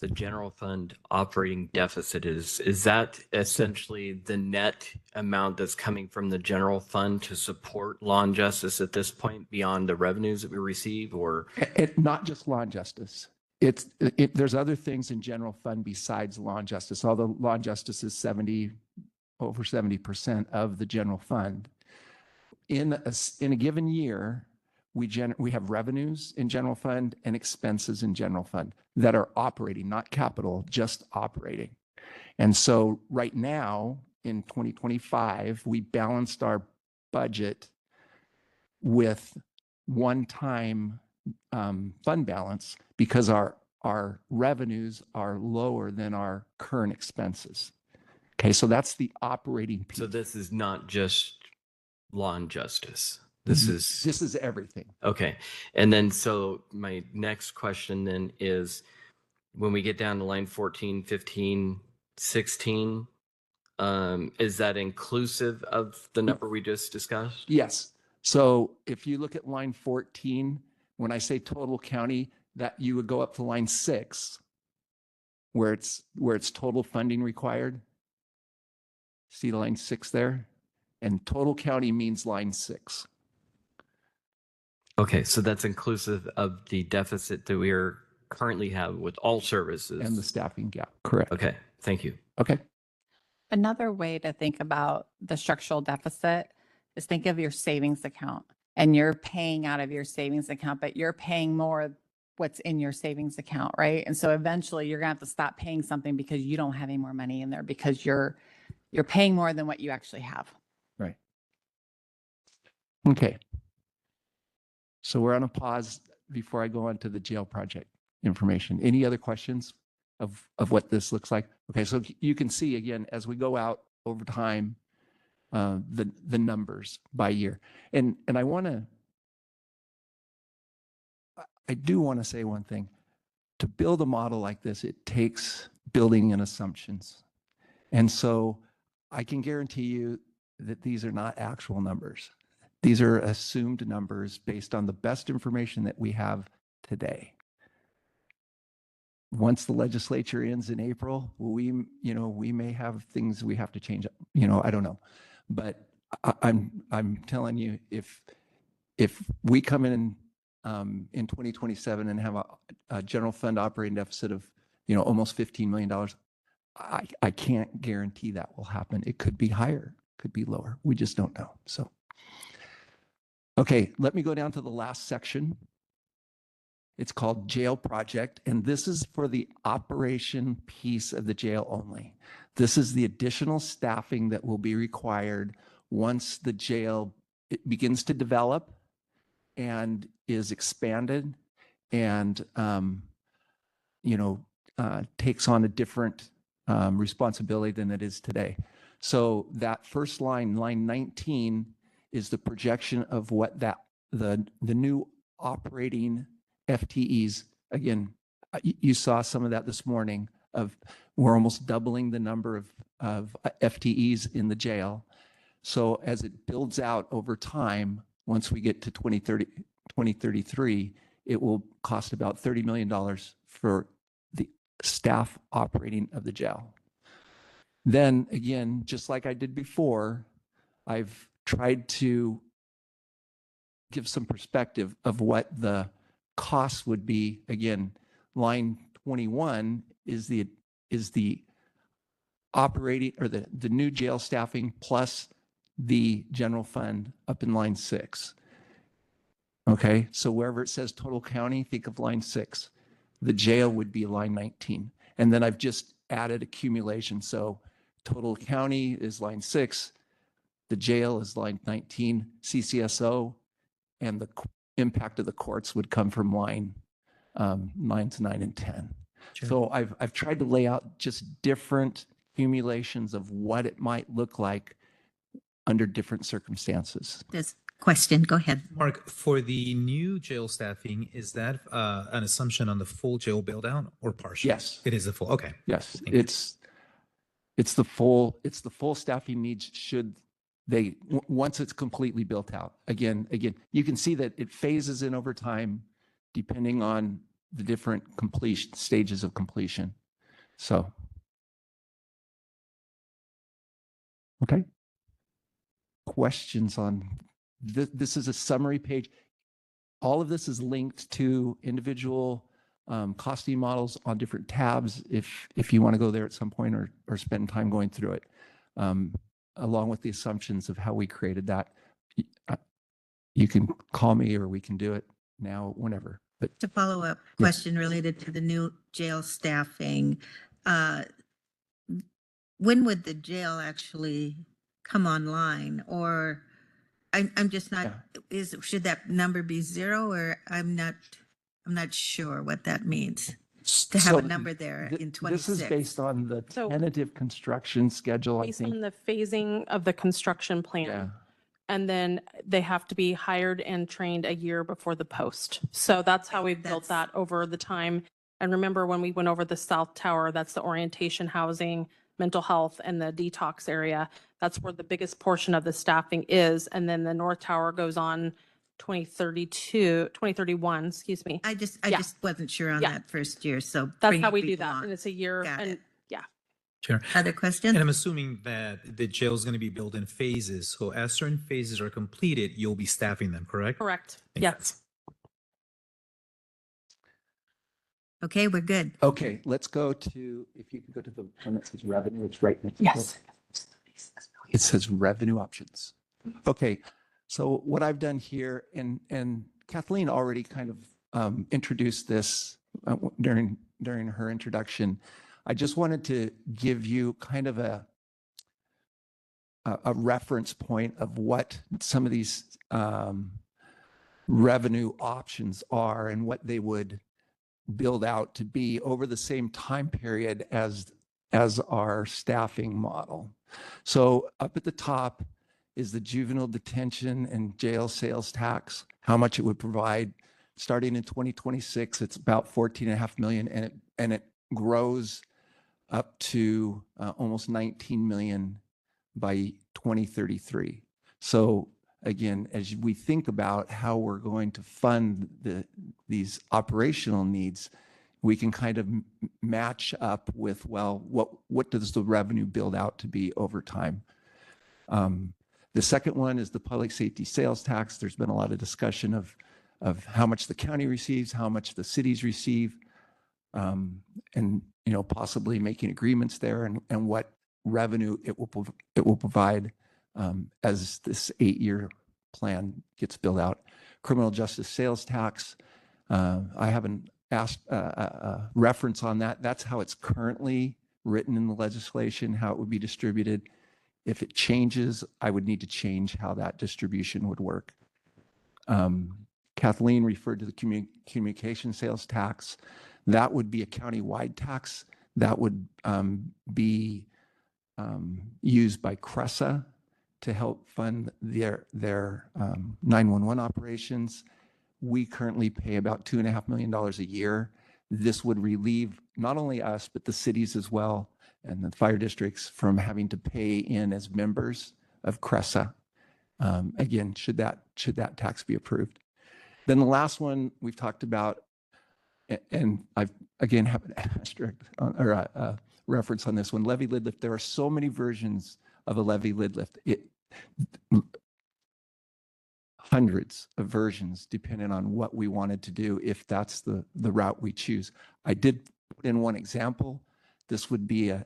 the general fund operating deficit is? Is that essentially the net amount that's coming from the general fund to support law and justice at this point beyond the revenues that we receive, or? Not just law and justice. There's other things in general fund besides law and justice, although law and justice is over 70% of the general fund. In a given year, we have revenues in general fund and expenses in general fund that are operating, not capital, just operating. And so right now in 2025, we balanced our budget with one-time fund balance because our revenues are lower than our current expenses. Okay, so that's the operating piece. So this is not just law and justice. This is everything. okay. And then so my next question then is, when we get down to line 14, 15, 16, is that inclusive of the number we just discussed? Yes. So if you look at line 14, when I say total county, that you would go up to line 6, where it's total funding required. See line 6 there? And total county means line 6. Okay, so that's inclusive of the deficit that we are currently have with all services. And the staffing gap, correct. Okay, thank you. Okay. Another way to think about the structural deficit is think of your savings account, and you're paying out of your savings account, but you're paying more what's in your savings account, right? And so eventually you're gonna have to stop paying something because you don't have any more money in there because you're paying more than what you actually have. Right. Okay. So we're on a pause before I go on to the jail project information. Any other questions of what this looks like? Okay, so you can see again, as we go out over time, the numbers by year. And I do want to say one thing. To build a model like this, it takes building in assumptions. And so I can guarantee you that these are not actual numbers. These are assumed numbers based on the best information that we have today. Once the legislature ends in April, we may have things we have to change. I don't know, but I'm telling you, if we come in 2027 and have a general fund operating deficit of almost $15 million, I can't guarantee that will happen. It could be higher, could be lower. We just don't know. So. Okay, let me go down to the last section. It's called Jail Project, and this is for the operation piece of the jail only. This is the additional staffing that will be required once the jail begins to develop and is expanded and takes on a different responsibility than it is today. So that first line, line 19, is the projection of what the new operating FTEs. Again, you saw some of that this morning. We're almost doubling the number of FTEs in the jail. So as it builds out over time, once we get to 2033, it will cost about $30 million for the staff operating of the jail. Then again, just like I did before, I've tried to give some perspective of what the costs would be. Again, line 21 is the operating or the new jail staffing plus the general fund up in line 6. Okay, so wherever it says total county, think of line 6. The jail would be line 19. And then I've just added accumulation. So total county is line 6. The jail is line 19, CCSO, and the impact of the courts would come from lines 9 and 10. Sure. So I've tried to lay out just different accumulations of what it might look like under different circumstances. This question, go ahead. Mark, for the new jail staffing, is that an assumption on the full jail build out or partial? Yes. It is the full. Okay. Yes, Thank you. it's the full staffing needs should once it's completely built out, again, you can see that it phases in over time depending on the different completion stages of completion. So, okay. Questions on this? This is a summary page. All of this is linked to individual costing models on different tabs if you want to go there at some point or spend time going through it, along with the assumptions of how we created that. You can call me or we can do it now, whenever. But To follow up question related to the new jail staffing, when would the jail actually come online? Or I'm just not, should that number be 0, or I'm not sure what that means to have So a number there in 26. This is based on the So- tentative construction schedule, I Based think. on the phasing of the construction Yeah. plan. And then they have to be hired and trained a year before the post. So that's how we've built That's- that over the time. And remember when we went over the South Tower, that's the orientation housing, mental health, and the detox area. That's where the biggest portion of the staffing is. And then the North Tower goes on 2031, excuse me. I Yeah. just wasn't sure on Yeah. that first year, so. That's bringing how we do people that. on. And it's a year Got and it. yeah. Chair. Other questions? And I'm assuming that the jail is going to be built in phases. So as certain phases are completed, you'll be staffing them, correct? Correct. Makes Yes. Okay, we're good. Okay, let's go to, if you could go to the one that says revenue, it's right next to it. Yes. It says revenue options. Okay, so what I've done here, and Kathleen already kind of introduced this during her introduction. I just wanted to give you kind of a reference point of what some of these revenue options are and what they would build out to be over the same time period as our staffing model. So up at the top is the juvenile detention and jail sales tax, how much it would provide. Starting in 2026, it's about 14.5 million, and it grows up to almost 19 million by 2033. So again, as we think about how we're going to fund these operational needs, we can kind of match up with, well, what does the revenue build out to be over time? The second one is the public safety sales tax. There's been a lot of discussion of how much the county receives, how much the cities receive, and possibly making agreements there, and what revenue it will provide as this 8-year plan gets built out. Criminal justice sales tax. I haven't asked a reference on that. That's how it's currently written in the legislation, how it would be distributed. If it changes, I would need to change how that distribution would work. Kathleen referred to the communication sales tax. That would be a county-wide tax that would be used by CRESA to help fund their 911 operations. We currently pay about $2.5 million a year. This would relieve not only us, but the cities as well, and the fire districts from having to pay in as members of CRESA. Again, should that tax be approved. Then the last one we've talked about, and I've again have an asterisk or a reference on this one, levy lid lift. There are so many versions of a levy lid lift. Hundreds of versions depending on what we wanted to do if that's the route we choose. I did put in one example. This would be a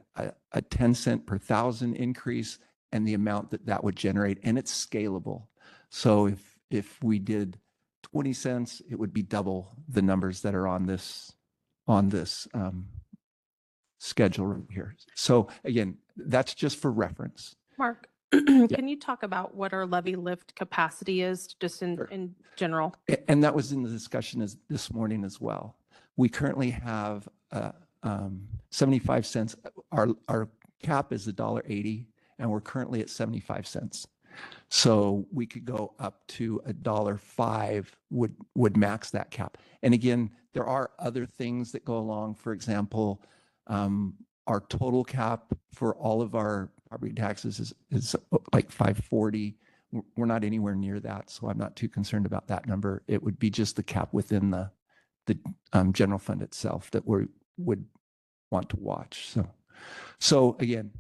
10 cent per thousand increase and the amount that would generate, and it's scalable. So if we did 20 cents, it would be double the numbers that are on this schedule right here. So again, that's just for reference. Mark, can you talk about what our levy lift capacity is just in general? And that was in the discussion this morning as well. We currently have 75 cents. Our cap is $1.80, and we're currently at 75 cents. So we could go up to $1.05 would max that cap. And again, there are other things that go along. For example, our total cap for all of our property taxes is like 540. We're not anywhere near that, so I'm not too concerned about that number. It would be just the cap within the general fund itself that we would want to watch. So again,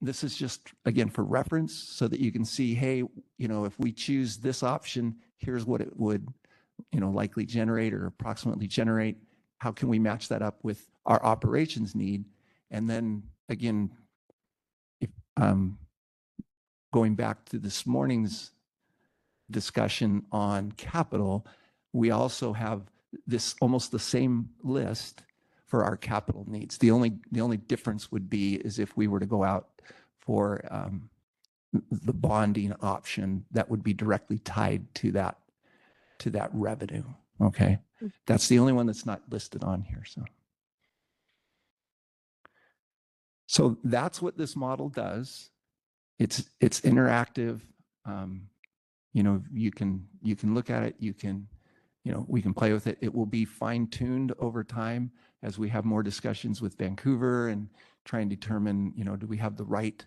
this is just, again, for reference so that you can see, hey, if we choose this option, here's what it would, likely generate or approximately generate. How can we match that up with our operations need? And then again, if, going back to this morning's discussion on capital, we also have this almost the same list for our capital needs. The only difference would be is if we were to go out for the bonding option that would be directly tied to that revenue. Okay, that's the only one that's not listed on here. So that's what this model does. It's interactive. You can look at it. You can, we can play with it. It will be fine-tuned over time as we have more discussions with Vancouver and try and determine, do we have the right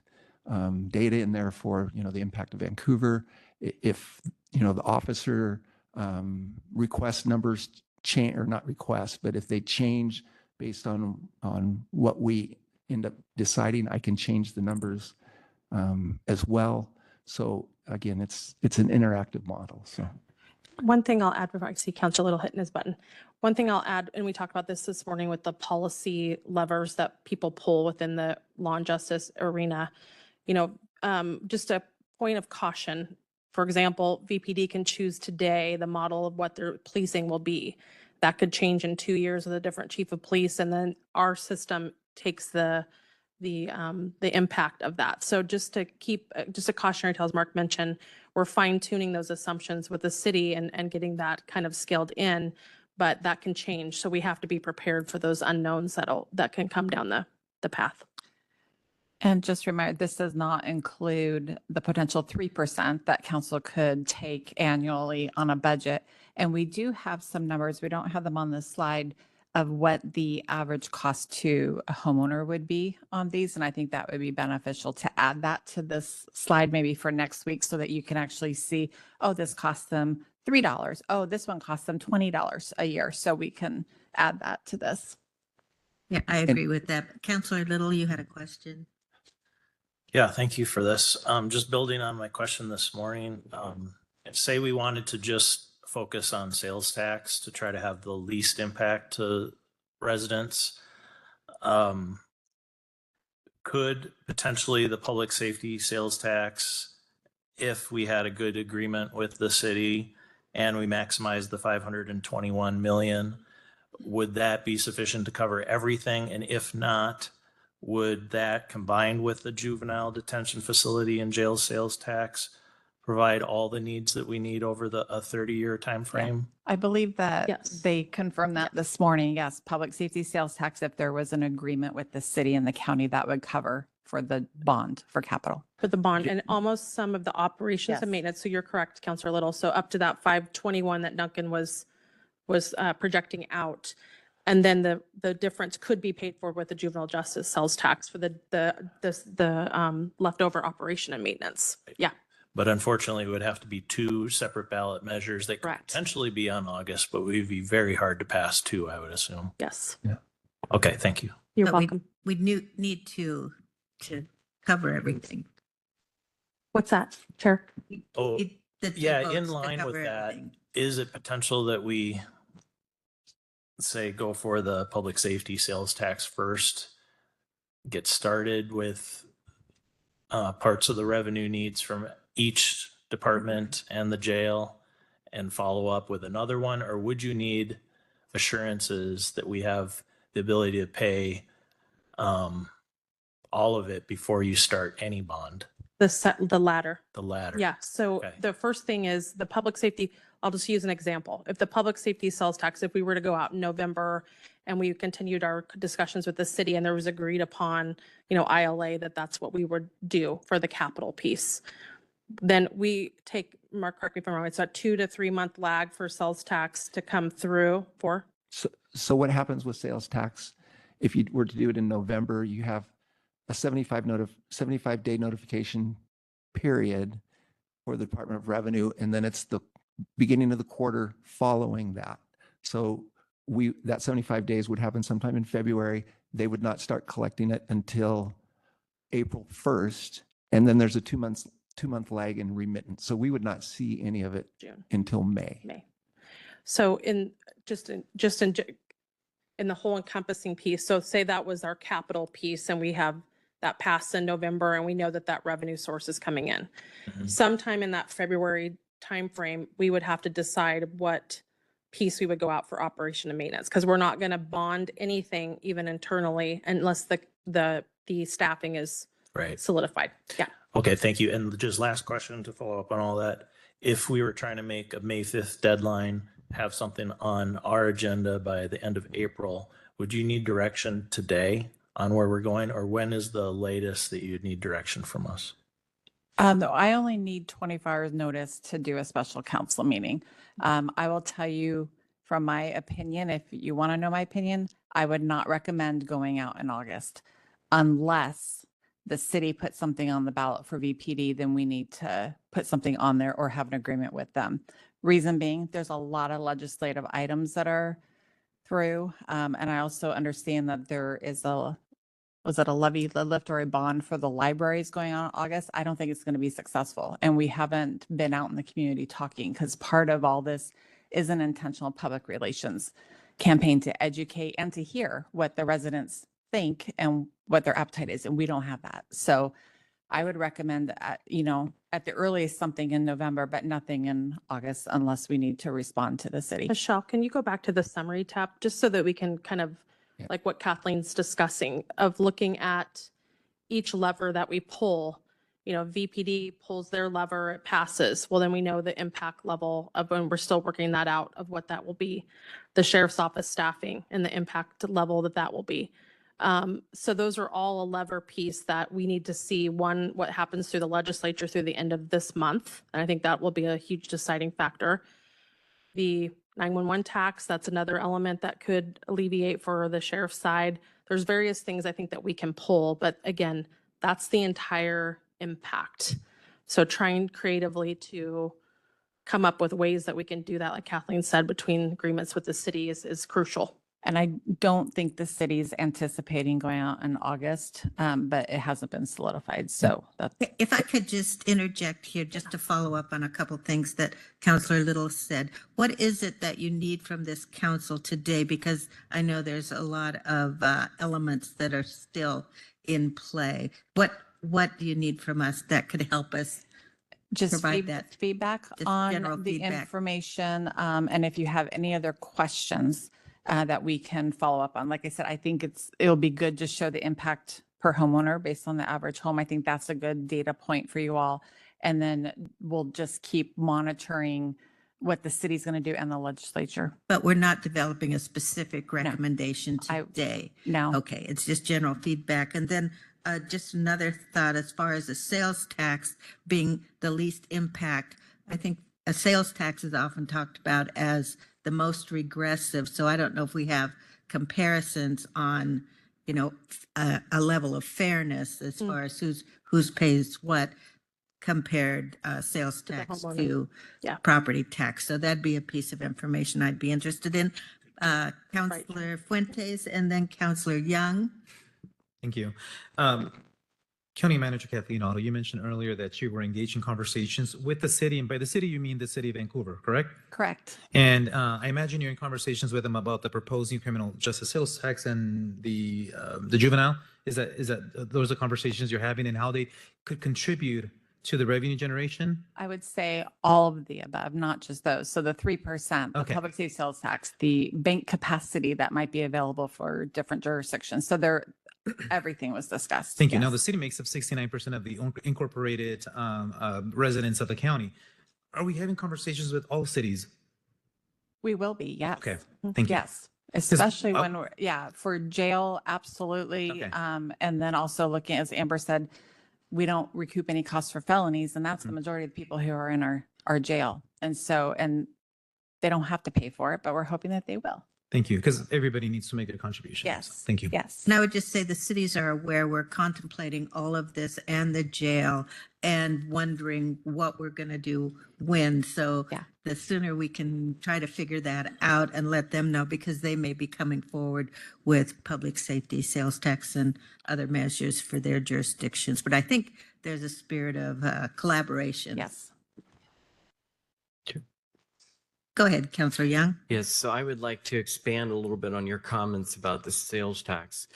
data in there for, the impact of Vancouver. If, the officer request numbers change, or not request, but if they change based on what we end up deciding, I can change the numbers as well. So again, it's an interactive model. So One thing I'll add before I see Councilor Little hitting his button. One thing I'll add, and we talked about this morning with the policy levers that people pull within the law and justice arena. Just a point of caution. For example, VPD can choose today the model of what their policing will be. That could change in 2 years with a different chief of police, and then our system takes the impact of that. So just to keep, just a cautionary tale, as Mark mentioned, we're fine tuning those assumptions with the city and getting that kind of scaled in, but that can change. So we have to be prepared for those unknowns that can come down the path. And just remember, this does not include the potential 3% that council could take annually on a budget. And we do have some numbers, we don't have them on this slide, of what the average cost to a homeowner would be on these. And I think that would be beneficial to add that to this slide maybe for next week so that you can actually see, oh, this costs them $3. Oh, this one costs them $20 a year. So we can add that to this. Yeah, I agree with that. Councilor Little, you had a question. Yeah, thank you for this. Just building on my question this morning, say we wanted to just focus on sales tax to try to have the least impact to residents. Could potentially the public safety sales tax, if we had a good agreement with the city and we maximize the 521 million, would that be sufficient to cover everything? And if not, would that, combined with the juvenile detention facility and jail sales tax, provide all the needs that we need over a 30-year time frame? I believe that Yes. they confirmed that this morning. Yes, public safety sales tax, if there was an agreement with the city and the county, that would cover for the bond for capital. For the bond and almost some of the operations and Yes. maintenance. So you're correct, Councilor Little. So up to that 521 that Duncan was projecting out. And then the difference could be paid for with the juvenile justice sales tax for the leftover operation and maintenance. Yeah. But unfortunately, it would have to be two separate ballot measures that could Correct. potentially be on August, but would be very hard to pass too, I would assume. Yes. Okay, thank you. You're But welcome. We need to cover everything. What's that, Chair? Oh, It- the two yeah, votes in to line with cover that, everything. is it potential that we say go for the public safety sales tax first, get started with parts of the revenue needs from each department and the jail, and follow up with another one? Or would you need assurances that we have the ability to pay all of it before you start any bond, The latter. the latter? Yeah, so Okay. the first thing is the public safety, I'll just use an example. If the public safety sales tax, if we were to go out in November and we continued our discussions with the city and there was agreed upon, ILA, that's what we would do for the capital piece. Then we take, Mark, correct me if I'm wrong, it's a 2 to 3 month lag for sales tax to come through for? So what happens with sales tax? If you were to do it in November, you have a 75-day notification period for the Department of Revenue, and then it's the beginning of the quarter following that. So that 75 days would happen sometime in February. They would not start collecting it until April 1st, and then there's a two-month lag in remittance. So we would not see any of it June, until May. So in the whole encompassing piece, so say that was our capital piece and we have that passed in November and we know that that revenue source is coming in. Sometime in that February timeframe, we would have to decide what piece we would go out for operation and maintenance, because we're not going to bond anything even internally unless the staffing is Right. solidified. Yeah. Okay, thank you. And just last question to follow up on all that. If we were trying to make a May 5th deadline, have something on our agenda by the end of April, would you need direction today on where we're going, or when is the latest that you'd need direction from us? I only need 24 hours notice to do a special council meeting. I will tell you from my opinion, if you want to know my opinion, I would not recommend going out in August unless the city puts something on the ballot for VPD, then we need to put something on there or have an agreement with them. Reason being, there's a lot of legislative items that are through. And I also understand that there is was it a levy, the lift or a bond for the libraries going on in August? I don't think it's going to be successful. And we haven't been out in the community talking, because part of all this is an intentional public relations campaign to educate and to hear what the residents think and what their appetite is. And we don't have that. So I would recommend, at the earliest something in November, but nothing in August unless we need to respond to the city. Michelle, can you go back to the summary tab just so that we can kind of, like what Kathleen's discussing, of looking at each lever that we pull? VPD pulls their lever, it passes. Well, then we know the impact level of when we're still working that out of what that will be. The sheriff's office staffing and the impact level that will be. So those are all a lever piece that we need to see, one, what happens through the legislature through the end of this month. And I think that will be a huge deciding factor. The 911 tax, that's another element that could alleviate for the sheriff's side. There's various things I think that we can pull, but again, that's the entire impact. So trying creatively to come up with ways that we can do that, like Kathleen said, between agreements with the city is crucial. And I don't think the city's anticipating going out in August, but it hasn't been solidified. So that's. If I could just interject here, just to follow up on a couple things that Councillor Little said. What is it that you need from this council today? Because I know there's a lot of elements that are still in play. What do you need from us that could help us Just provide that? feedback Just general on the feedback. information. And if you have any other questions that we can follow up on. Like I said, I think it'll be good to show the impact per homeowner based on the average home. I think that's a good data point for you all. And then we'll just keep monitoring what the city's going to do and the legislature. But we're not developing a specific recommendation today. No. Okay, it's just general feedback. And then just another thought, as far as the sales tax being the least impact, I think a sales tax is often talked about as the most regressive. So I don't know if we have comparisons on, a level of fairness as far as who's pays what compared sales the tax homeowner. to Yeah. property tax. So that'd be a piece of information I'd be interested in. Councillor Fuentes and then Councillor Young. Thank you. County Manager Kathleen Otto, you mentioned earlier that you were engaged in conversations with the city, and by the city, you mean the city of Vancouver, correct? Correct. And I imagine you're in conversations with them about the proposed new criminal justice sales tax and the juvenile. Is that those are conversations you're having, and how they could contribute to the revenue generation? I would say all of the above, not just those. So the 3%, the Okay. public safety sales tax, the bank capacity that might be available for different jurisdictions. So everything was discussed. Thank you. Now, Yes. the city makes up 69% of the incorporated residents of the county. Are we having conversations with all cities? We will be, yes. Okay, thank you. Yes, especially oh. when for jail, absolutely. Okay. And then also looking, as Amber said, we don't recoup any costs for felonies, and that's the majority of the people who are in our jail. And so, and they don't have to pay for it, but we're hoping that they will. Thank you, because everybody needs to make a contribution. Yes. Thank you. Yes. And I would just say the cities are aware we're contemplating all of this and the jail and wondering what we're going to do when. So Yeah. the sooner we can try to figure that out and let them know, because they may be coming forward with public safety, sales tax, and other measures for their jurisdictions. But I think there's a spirit of collaboration. Yes. Go ahead, Councilor Young. Yes, so I would like to expand a little bit on your comments about the sales tax.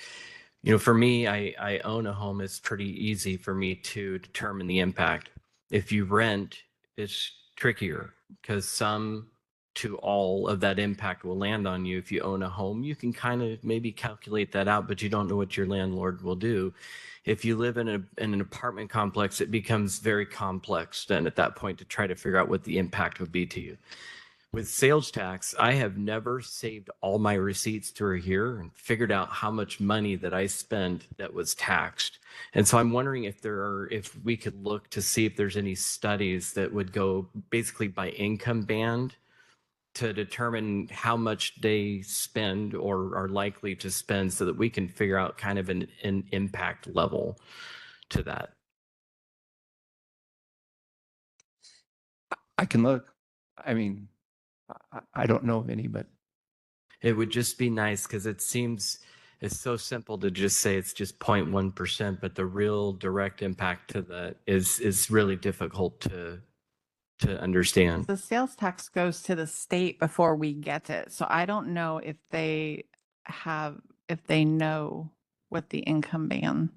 You know, for me, I own a home. It's pretty easy for me to determine the impact. If you rent, it's trickier because some to all of that impact will land on you. If you own a home, you can kind of maybe calculate that out, but you don't know what your landlord will do. If you live in an apartment complex, it becomes very complex then at that point to try to figure out what the impact would be to you. With sales tax, I have never saved all my receipts through here and figured out how much money that I spent that was taxed. And so I'm wondering if we could look to see if there's any studies that would go basically by income band to determine how much they spend or are likely to spend so that we can figure out kind of an impact level to that. I can look. I mean, I don't know of any, but It would just be nice because it seems it's so simple to just say it's just 0.1%, but the real direct impact to that is really difficult to understand. The sales tax goes to the state before we get it. So I don't know if they know what the income ban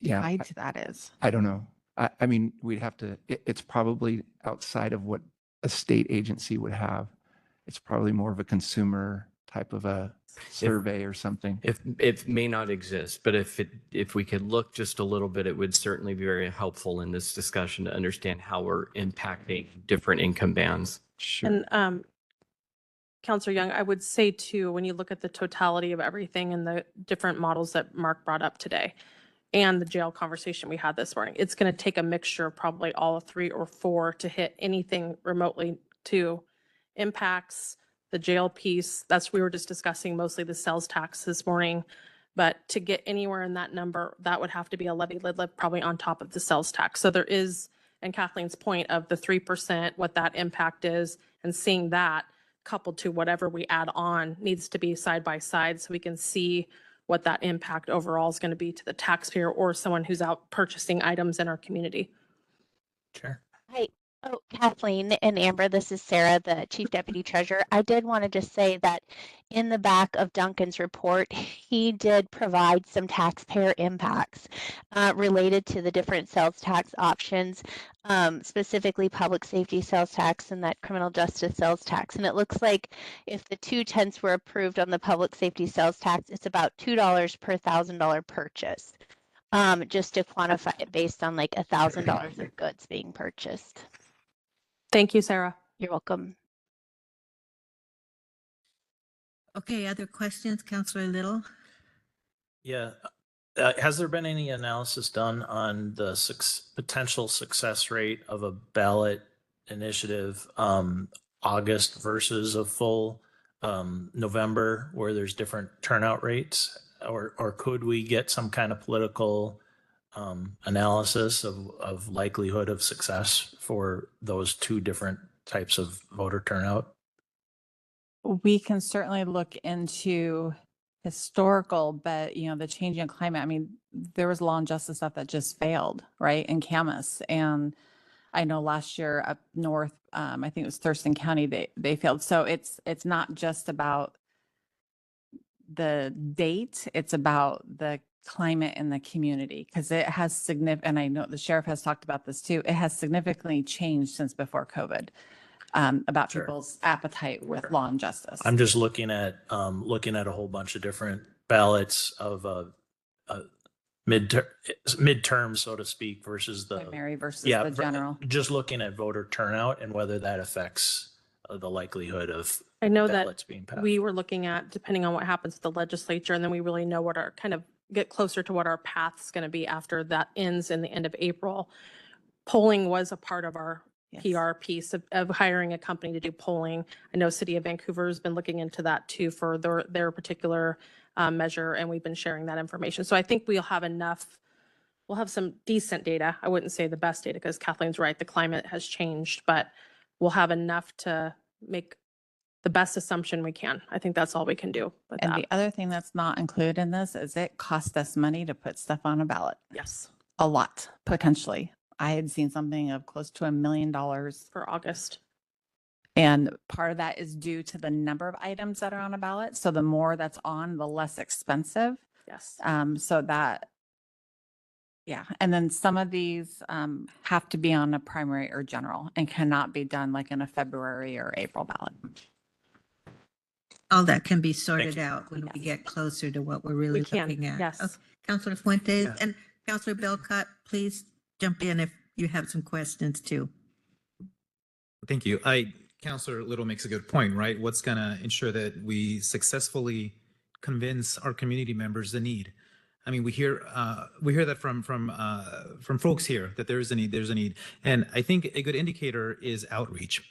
yeah, tied to that is. I don't know. I mean, we'd have to, it's probably outside of what a state agency would have. It's probably more of a consumer type of a survey or something. If it may not exist, but if we could look just a little bit, it would certainly be very helpful in this discussion to understand how we're impacting different income bands. Sure. And Counselor Young, I would say too, when you look at the totality of everything and the different models that Mark brought up today and the jail conversation we had this morning, it's going to take a mixture of probably all 3 or 4 to hit anything remotely to impacts the jail piece. We were just discussing mostly the sales tax this morning, but to get anywhere in that number, that would have to be a levy probably on top of the sales tax. So there is, and Kathleen's point of the 3%, what that impact is, and seeing that coupled to whatever we add on needs to be side by side so we can see what that impact overall is going to be to the taxpayer or someone who's out purchasing items in our community. Sure. Hi. Oh, Kathleen and Amber, this is Sarah, the Chief Deputy Treasurer. I did want to just say that in the back of Duncan's report, he did provide some taxpayer impacts related to the different sales tax options, specifically public safety sales tax and that criminal justice sales tax. And it looks like if the 2/10 were approved on the public safety sales tax, it's about $2 per $1,000 purchase. Just to quantify it based on like $1,000 of goods being purchased. Thank you, Sarah. You're welcome. Okay, other questions, Councilor Little? Yeah. Has there been any analysis done on the potential success rate of a ballot initiative August versus a full November where there's different turnout rates? Or could we get some kind of political analysis of likelihood of success for those two different types of voter turnout? We can certainly look into historical, but the changing climate, I mean, there was law and justice stuff that just failed, right? In Camas. And I know last year up north, I think it was Thurston County, they failed. So it's not just about the date, it's about the climate in the community, because it has significant, and I know the sheriff has talked about this too, it has significantly changed since before COVID about Sure. people's appetite with law and justice. I'm just looking at a whole bunch of different ballots of midterm, so to speak, versus the Primary versus yeah, the general. Just looking at voter turnout and whether that affects the likelihood of I know ballots that being passed. we were looking at, depending on what happens with the legislature, and then we really know what our get closer to what our path's going to be after that ends in the end of April. Polling was a part of our Yes. PR piece of hiring a company to do polling. I know City of Vancouver has been looking into that too for their particular measure, and we've been sharing that information. So I think we'll have enough, we'll have some decent data. I wouldn't say the best data because Kathleen's right, the climate has changed, but we'll have enough to make the best assumption we can. I think that's all we can do with And that. the other thing that's not included in this is it cost us money to put stuff on a ballot. Yes, A lot, potentially. I had seen something of close to $1 million. for August. And part of that is due to the number of items that are on a ballot. So the more that's on, the less expensive. Yes. So that, yeah. And then some of these have to be on a primary or general and cannot be done like in a February or April ballot. All that can be sorted you. out when we get closer to what we're really We can, looking at. yes. Okay. Councilor Fuentes Yeah. and Councilor Belcott, please jump in if you have some questions too. Thank you. Councillor Little makes a good point, right? What's going to ensure that we successfully convince our community members the need? I mean, we hear that from folks here that there's a need, and I think a good indicator is outreach.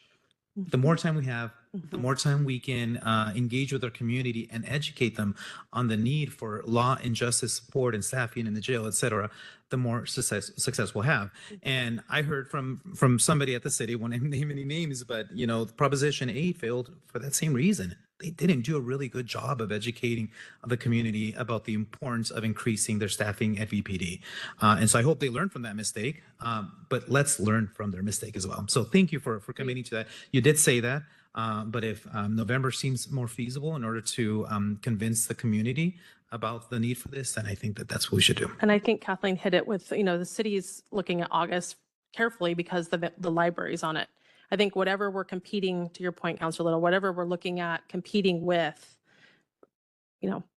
The more time we have, the more time we can engage with our community and educate them on the need for law and justice support and staffing in the jail, et cetera, the more success we'll have. And I heard from somebody at the city, won't name any names, but Proposition 8 failed for that same reason. They didn't do a really good job of educating the community about the importance of increasing their staffing at VPD. And so I hope they learned from that mistake, but let's learn from their mistake as well. So thank you for committing to that. You did say that, but if November seems more feasible in order to convince the community about the need for this, then I think that's what we should do. And I think Kathleen hit it with, the city's looking at August carefully because the library's on it. I think whatever we're competing, to your point, Councilor Little, whatever we're looking at competing with,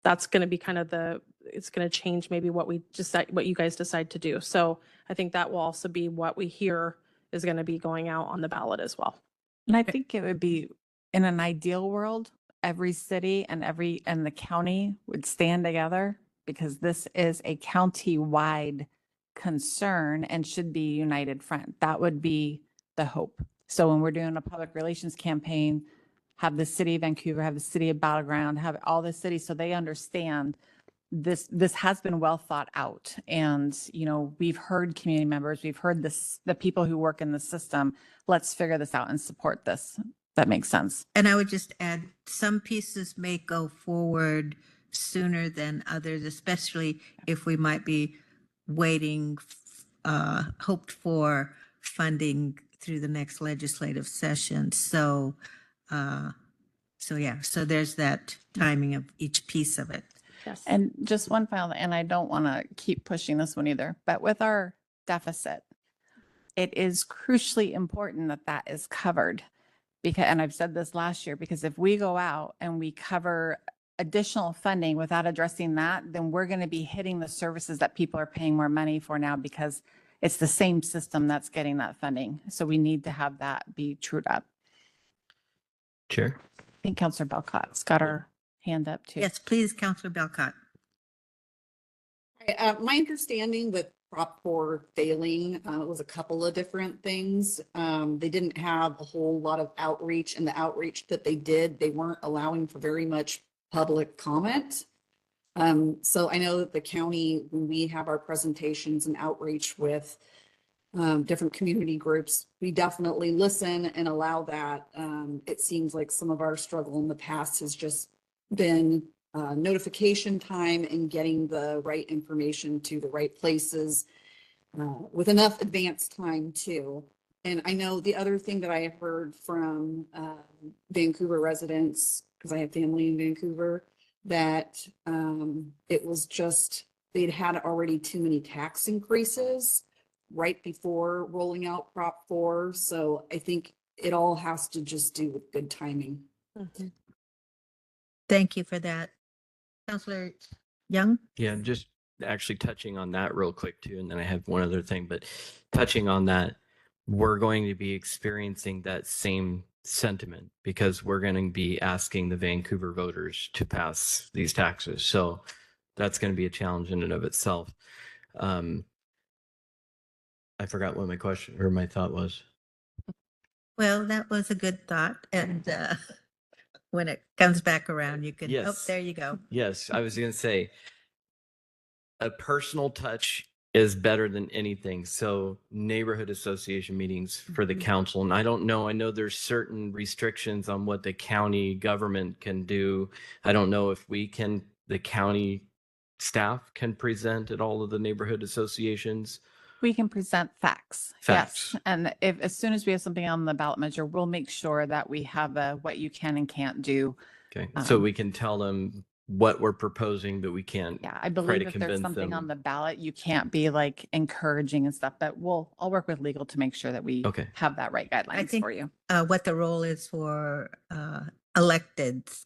that's going to be kind of it's going to change maybe what you guys decide to do. So I think that will also be what we hear is going to be going out on the ballot as well. And I think it would be, in an ideal world, every city and the county would stand together because this is a county-wide concern and should be a united front. That would be the hope. So when we're doing a public relations campaign, have the city of Vancouver, have the city of Battleground, have all the cities so they understand this has been well thought out. And, we've heard community members, we've heard the people who work in the system. Let's figure this out and support this. That makes sense. And I would just add, some pieces may go forward sooner than others, especially if we might be waiting, hoped for funding through the next legislative session. So there's that timing of each piece of it. Yes. And just one final, and I don't want to keep pushing this one either, but with our deficit, it is crucially important that is covered. And I've said this last year, because if we go out and we cover additional funding without addressing that, then we're going to be hitting the services that people are paying more money for now because it's the same system that's getting that funding. So we need to have that be trued up. Chair. I think Councilor Belcott's got her hand up too. Yes, please, Councilor Belcott. My understanding with Prop 4 failing was a couple of different things. They didn't have a whole lot of outreach, and the outreach that they did, they weren't allowing for very much public comment. So I know that the county, when we have our presentations and outreach with different community groups, we definitely listen and allow that. It seems like some of our struggle in the past has just been notification time and getting the right information to the right places with enough advance time too. And I know the other thing that I heard from Vancouver residents, because I have family in Vancouver, that it was just, they'd had already too many tax increases right before rolling out Prop 4. So I think it all has to just do with good timing. Mhm. Thank you for that. Councilor Young? Yeah, just actually touching on that real quick too, and then I have one other thing, but touching on that, we're going to be experiencing that same sentiment because we're going to be asking the Vancouver voters to pass these taxes. So that's going to be a challenge in and of itself. I forgot what my question or my thought was. Well, that was a good thought. And when it comes back around, you can, oh, Yes. there you go. Yes, I was going to say a personal touch is better than anything. So neighborhood association meetings for the council. And I don't know, I know there's certain restrictions on what the county government can do. I don't know if the county staff can present at all of the neighborhood associations. We can present facts. Facts. Yes. And if, as soon as we have something on the ballot measure, we'll make sure that we have what you can and can't do. Okay, so Um, we can tell them what we're proposing, but we can't Yeah, I try believe to if there's convince something them. on the ballot, you can't be like encouraging and stuff, but I'll work with legal to make sure that we Okay. have that right guidelines think- for you. What the role is for electeds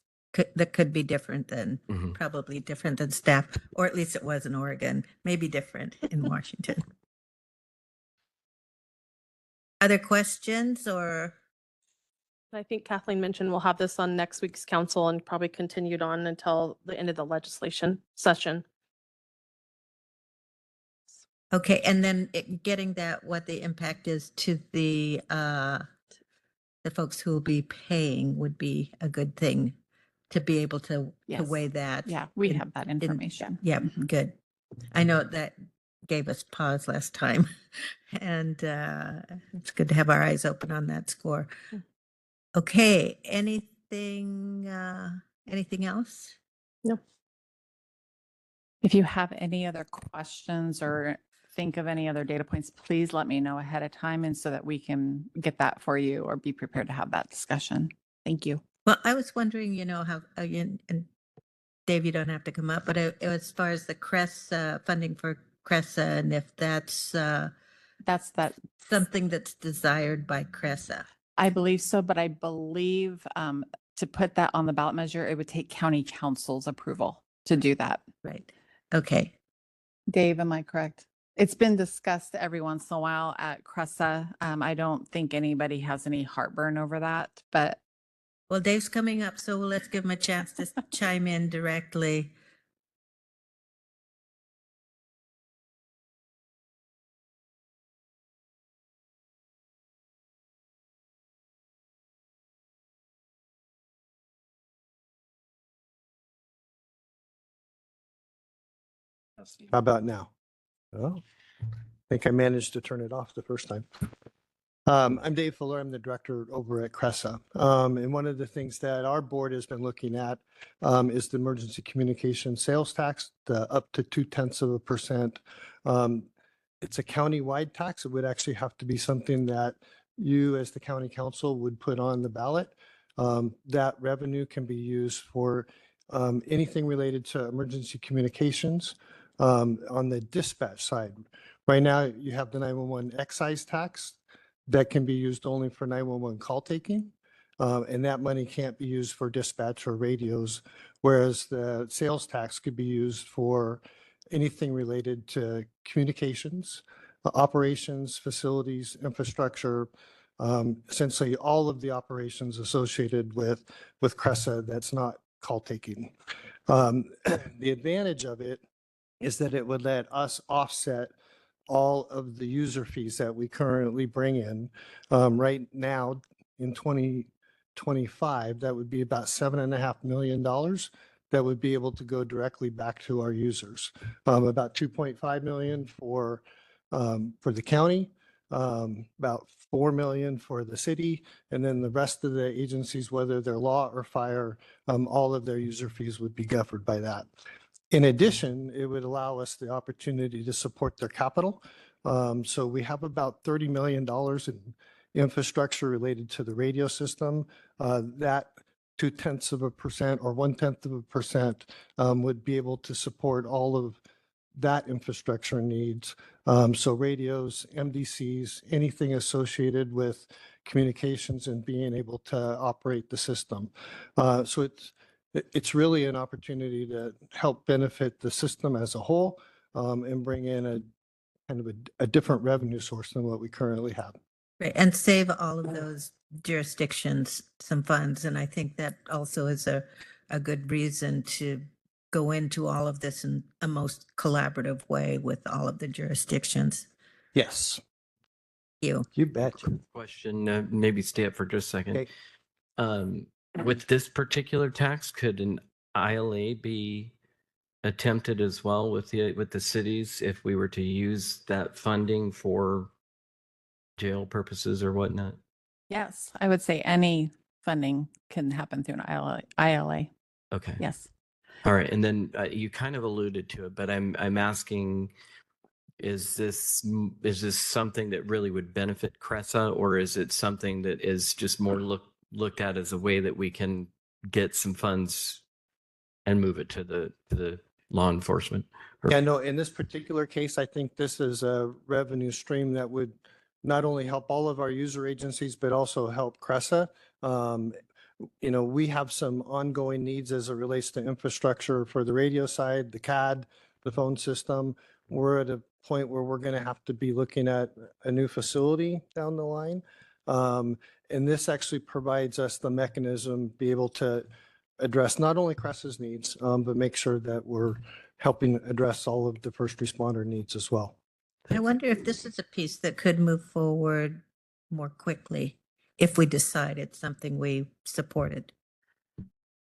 that could be different than, Mhm. probably different than staff, or at least it was in Oregon, maybe different in Washington. Other questions or? I think Kathleen mentioned we'll have this on next week's council and probably continued on until the end of the legislation session. Okay, and then getting that, what the impact is to the folks who will be paying would be a good thing to be able to Yes. weigh that. Yeah, we in- have that information. Yeah, Mhm. good. I know that gave us pause last time. And it's good to have our eyes open on that score. Okay, anything else? No. If you have any other questions or think of any other data points, please let me know ahead of time and so that we can get that for you or be prepared to have that discussion. Thank you. Well, I was wondering, how, and Dave, you don't have to come up, but as far as the CRESA, funding for CRESA, and if that's That's something that's desired by CRESA. I believe so, but I believe to put that on the ballot measure, it would take county council's approval to do that. Right. Okay. Dave, am I correct? It's been discussed every once in a while at CRESA. I don't think anybody has any heartburn over that, but Well, Dave's coming up, so let's give him a chance to chime in directly. How about now? Oh, I think I managed to turn it off the first time. I'm Dave Fuller. I'm the director over at CRESA. And one of the things that our board has been looking at is the emergency communication sales tax, the up to 0.2%. It's a county-wide tax. It would actually have to be something that you as the county council would put on the ballot. That revenue can be used for anything related to emergency communications on the dispatch side. Right now, you have the 911 excise tax that can be used only for 911 call taking. And that money can't be used for dispatch or radios, whereas the sales tax could be used for anything related to communications, operations, facilities, infrastructure, essentially all of the operations associated with CRESA that's not call taking. The advantage of it is that it would let us offset all of the user fees that we currently bring in. Right now, in 2025, that would be about $7.5 million that would be able to go directly back to our users. About 2.5 million for the county, about 4 million for the city, and then the rest of the agencies, whether they're law or fire, all of their user fees would be governed by that. In addition, it would allow us the opportunity to support their capital. So we have about $30 million in infrastructure related to the radio system. That 0.2% or 0.1% would be able to support all of that infrastructure needs. So radios, MDCs, anything associated with communications and being able to operate the system. So it's really an opportunity to help benefit the system as a whole and bring in a kind of a different revenue source than what we currently have. Right, and save all of those jurisdictions some funds. And I think that also is a good reason to go into all of this in a most collaborative way with all of the jurisdictions. Yes. You. You betcha. Question, maybe stay up for just a second. Okay. With this particular tax, could an ILA be attempted as well with the cities if we were to use that funding for jail purposes or whatnot? Yes, I would say any funding can happen through an ILA. Okay. Yes. All right. And then you kind of alluded to it, but I'm asking, is this something that really would benefit Cressa, or is it something that is just more looked at as a way that we can get some funds and move it to the law enforcement? Yeah, no, in this particular case, I think this is a revenue stream that would not only help all of our user agencies, but also help Cressa. We have some ongoing needs as it relates to infrastructure for the radio side, the CAD, the phone system. We're at a point where we're going to have to be looking at a new facility down the line. And this actually provides us the mechanism to be able to address not only Cressa's needs, but make sure that we're helping address all of the first responder needs as well. I wonder if this is a piece that could move forward more quickly if we decide it's something we supported.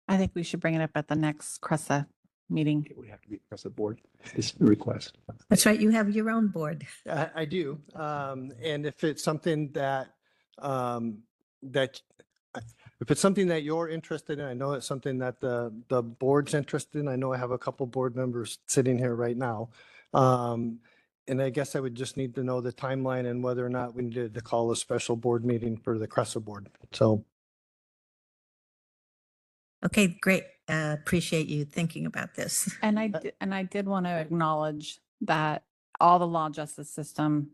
I think we should bring it up at the next Cressa meeting. It would have to be across the board. This is the request. That's right. You have your own board. I do. And if it's something that if it's something that you're interested in, I know it's something that the board's interested in. I know I have a couple board members sitting here right now. And I guess I would just need to know the timeline and whether or not we needed to call a special board meeting for the Cressa board. So. Okay, great. Appreciate you thinking about this. And I did want to acknowledge that all the law justice system,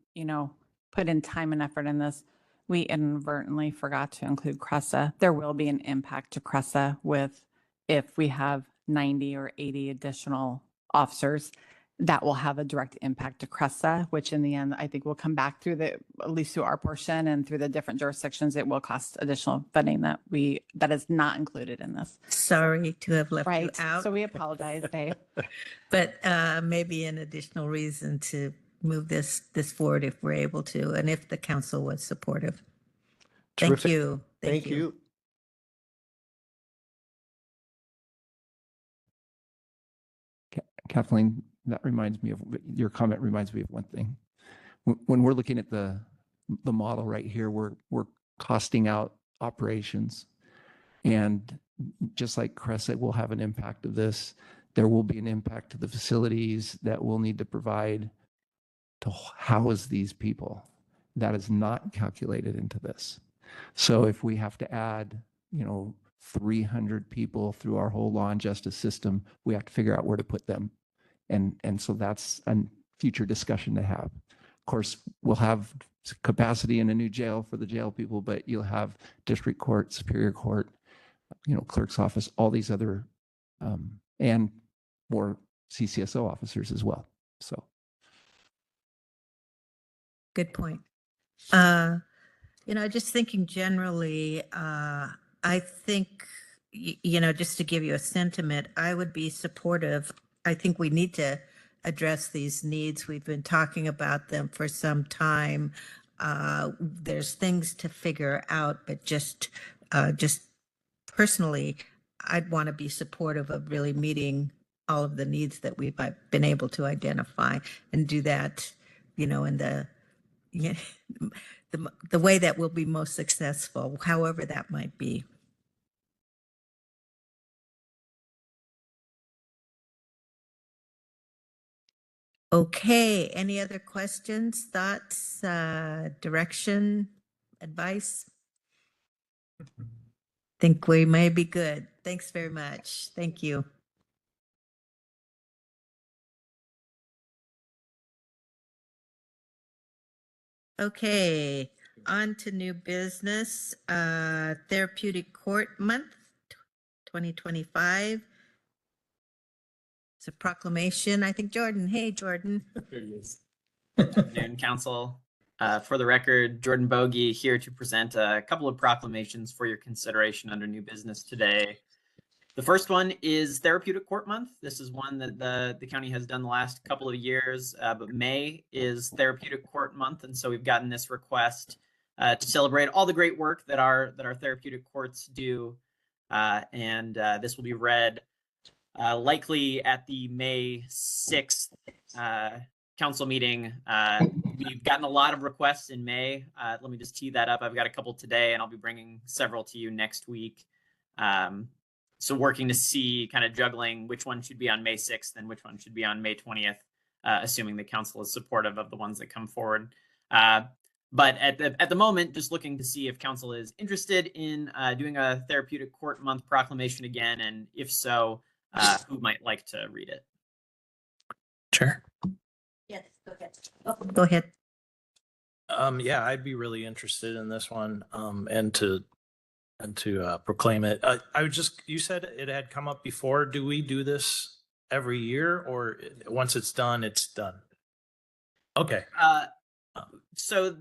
put in time and effort in this. We inadvertently forgot to include Cressa. There will be an impact to Cressa if we have 90 or 80 additional officers. That will have a direct impact to Cressa, which in the end, I think will come back at least through our portion and through the different jurisdictions, it will cost additional funding that is not included in this. Sorry to have left you Right. out. So we apologize, Dave. But maybe an additional reason to move this forward if we're able to, and if the council was supportive. Thank Terrific. you. Thank you. Kathleen, your comment reminds me of one thing. When we're looking at the model right here, we're costing out operations. And just like Cressa will have an impact of this, there will be an impact to the facilities that we'll need to provide to house these people. That is not calculated into this. So if we have to add, 300 people through our whole law and justice system, we have to figure out where to put them. And so that's a future discussion to have. Of course, we'll have capacity in a new jail for the jail people, but you'll have district court, superior court, clerk's office, all these other, and more CCSO officers as well. So. Good point. Just thinking generally, I think, just to give you a sentiment, I would be supportive. I think we need to address these needs. We've been talking about them for some time. There's things to figure out, but just personally, I'd want to be supportive of really meeting all of the needs that we've been able to identify, and do that, in the way that will be most successful, however that might be. Okay, any other questions, thoughts, direction, advice? Think we may be good. Thanks very much. Thank you. Okay, on to new business, Therapeutic Court Month 2025. It's a proclamation. I think Jordan. Hey, Jordan. There he is. Good afternoon, Council. For the record, Jordan Bogey here to present a couple of proclamations for your consideration under new business today. The first one is Therapeutic Court Month. This is one that the county has done the last couple of years, but May is Therapeutic Court Month, and so we've gotten this request to celebrate all the great work that our therapeutic courts do, and this will be read likely at the May 6th council meeting. We've gotten a lot of requests in May. Let me just tee that up. I've got a couple today, and I'll be bringing several to you next week. So working to see, kind of juggling which one should be on May 6th and which one should be on May 20th, assuming the council is supportive of the ones that come forward. But at the moment, just looking to see if council is interested in doing a Therapeutic Court Month proclamation again, and if so, who might like to read it? Sure. Yes, go ahead. Oh, go ahead. Yeah, I'd be really interested in this one, and to proclaim it. I would just, you said it had come up before. Do we do this every year, or once it's done, it's done? Okay. So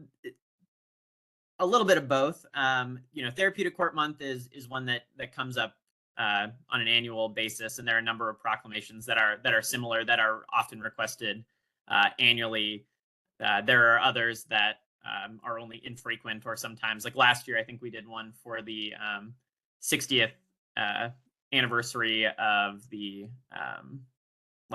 a little bit of both. Therapeutic Court Month is one that comes up on an annual basis, and there are a number of proclamations that are similar, that are often requested annually. There are others that are only infrequent, or sometimes, like last year, I think we did one for the 60th anniversary of the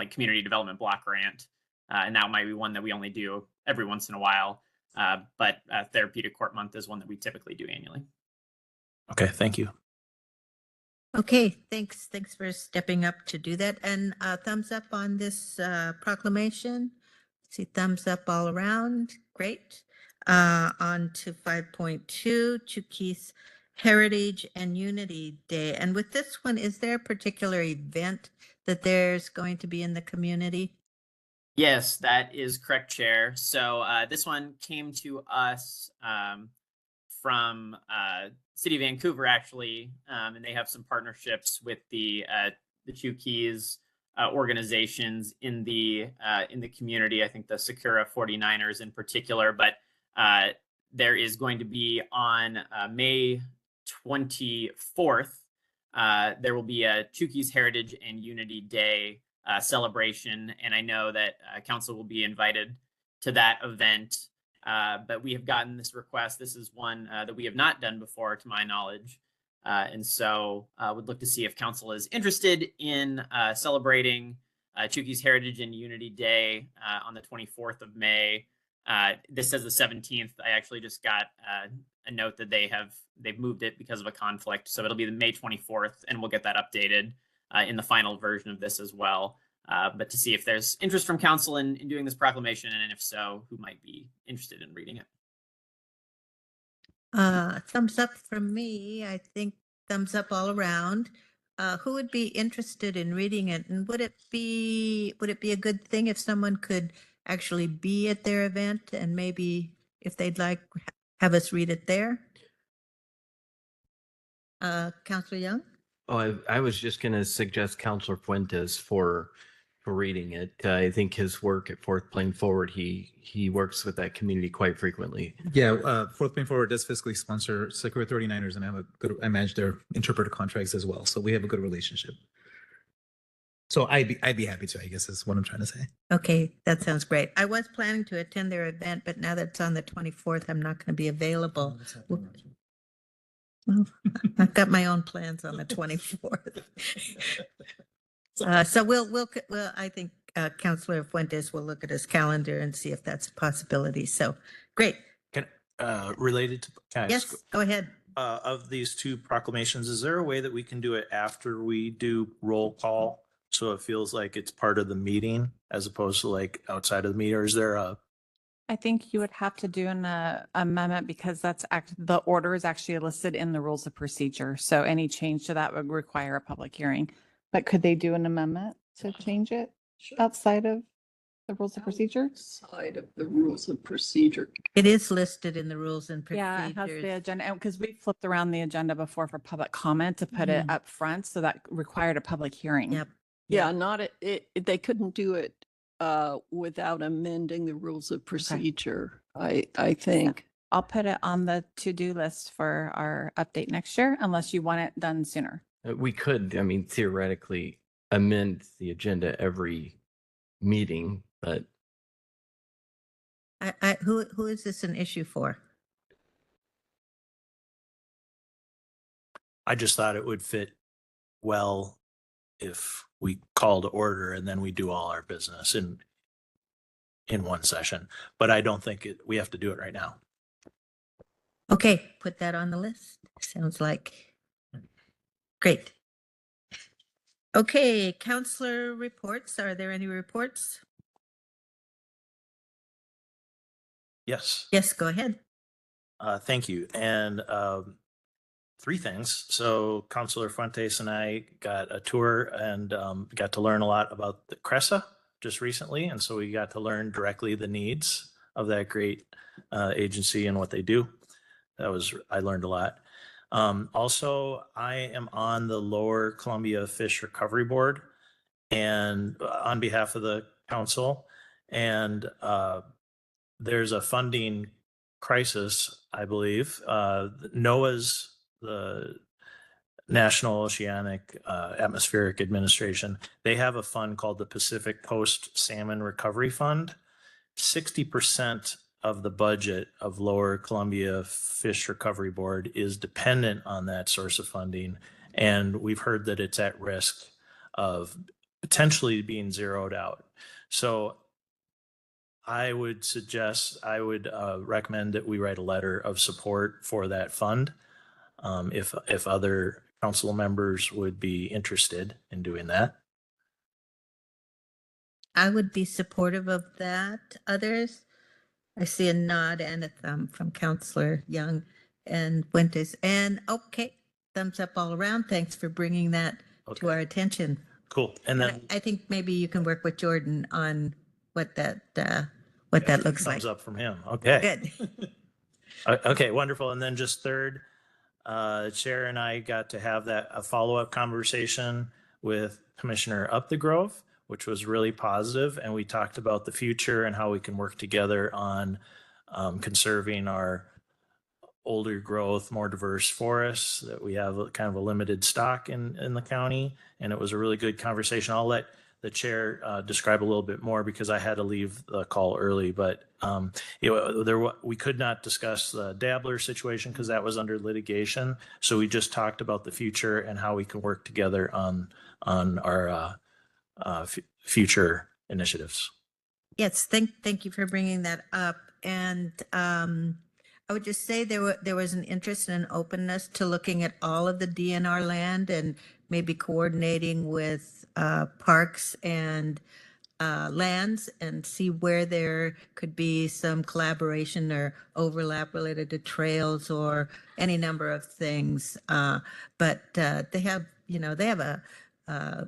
community development block grant, and that might be one that we only do every once in a while. But Therapeutic Court Month is one that we typically do annually. Okay, thank you. Okay, thanks for stepping up to do that. And thumbs up on this proclamation. See thumbs up all around. Great. On to 5.2, Chukis Heritage and Unity Day. And with this one, is there a particular event that there's going to be in the community? Yes, that is correct, Chair. So this one came to us from City of Vancouver, actually, and they have some partnerships with the Chukis organizations in the community. I think the Sakura 49ers in particular, but there is going to be on May 24th, there will be a Chukis Heritage and Unity Day celebration, and I know that council will be invited to that event. But we have gotten this request. This is one that we have not done before, to my knowledge, and so would look to see if council is interested in celebrating Chukis Heritage and Unity Day on the 24th of May. This says the 17th. I actually just got a note that they've moved it because of a conflict, so it'll be the May 24th, and we'll get that updated in the final version of this as well. But to see if there's interest from council in doing this proclamation, and if so, who might be interested in reading it. Thumbs up from me. I think thumbs up all around. Who would be interested in reading it? And would it be a good thing if someone could actually be at their event, and maybe if they'd like have us read it there? Councilor Young? Oh, I was just going to suggest Councilor Fuentes for reading it. I think his work at Fourth Plane Forward, he works with that community quite frequently. Yeah, Fourth Plane Forward does fiscally sponsor Sakura 39ers, and I manage their interpreter contracts as well. So we have a good relationship. So I'd be happy to, I guess, is what I'm trying to say. Okay, that sounds great. I was planning to attend their event, but now that it's on the 24th, I'm not going to be available. Well, I've got my own plans on the 24th. So we'll I think Councilor Fuentes will look at his calendar and see if that's a possibility. So great. Can related to Yes, go ahead. Of these two proclamations, is there a way that we can do it after we do roll call, so it feels like it's part of the meeting as opposed to like outside of the meeting? Or is there a I think you would have to do an amendment, because the order is actually listed in the rules of procedure. So any change to that would require a public hearing. But could they do an amendment to change it outside of the rules of procedure? Outside of the rules of procedure. It is listed in the rules and procedures. Yeah, it has the agenda, because we flipped around the agenda before for public comment to put it up front. So that required a public hearing. Yep. Yeah, they couldn't do it without amending the rules of procedure, I think. I'll put it on the to-do list for our update next year, unless you want it done sooner. We could, I mean, theoretically amend the agenda every meeting, but Who is this an issue for? I just thought it would fit well if we call to order and then we do all our business in one session. But I don't think we have to do it right now. Okay, put that on the list. Sounds like great. Okay, counselor reports. Are there any reports? Yes. Yes, go ahead. Thank you. And three things. So Councilor Fuentes and I got a tour and got to learn a lot about the CRESA just recently. And so we got to learn directly the needs of that great agency and what they do. I learned a lot. Also, I am on the Lower Columbia Fish Recovery Board and on behalf of the council. And there's a funding crisis, I believe. NOAA's, the National Oceanic Atmospheric Administration, they have a fund called the Pacific Coast Salmon Recovery Fund. 60% of the budget of Lower Columbia Fish Recovery Board is dependent on that source of funding. And we've heard that it's at risk of potentially being zeroed out. So I would recommend that we write a letter of support for that fund. If other council members would be interested in doing that. I would be supportive of that. Others? I see a nod and a thumb from Counselor Young and Fuentes. And okay, thumbs up all around. Thanks for bringing that to our attention. Cool. And then I think maybe you can work with Jordan on what that looks like. thumbs up from him. Okay. Good. Okay, wonderful. And then just third, Chair and I got to have a follow-up conversation with Commissioner Upthegrove, which was really positive, and we talked about the future and how we can work together on conserving our older growth, more diverse forests, that we have kind of a limited stock in the county, and it was a really good conversation. I'll let the chair describe a little bit more because I had to leave the call early, but we could not discuss the Dabbler situation because that was under litigation. So we just talked about the future and how we can work together on our future initiatives. Yes, thank you for bringing that up. And I would just say there was an interest and an openness to looking at all of the DNR land and maybe coordinating with parks and lands and see where there could be some collaboration or overlap related to trails or any number of things. But they have a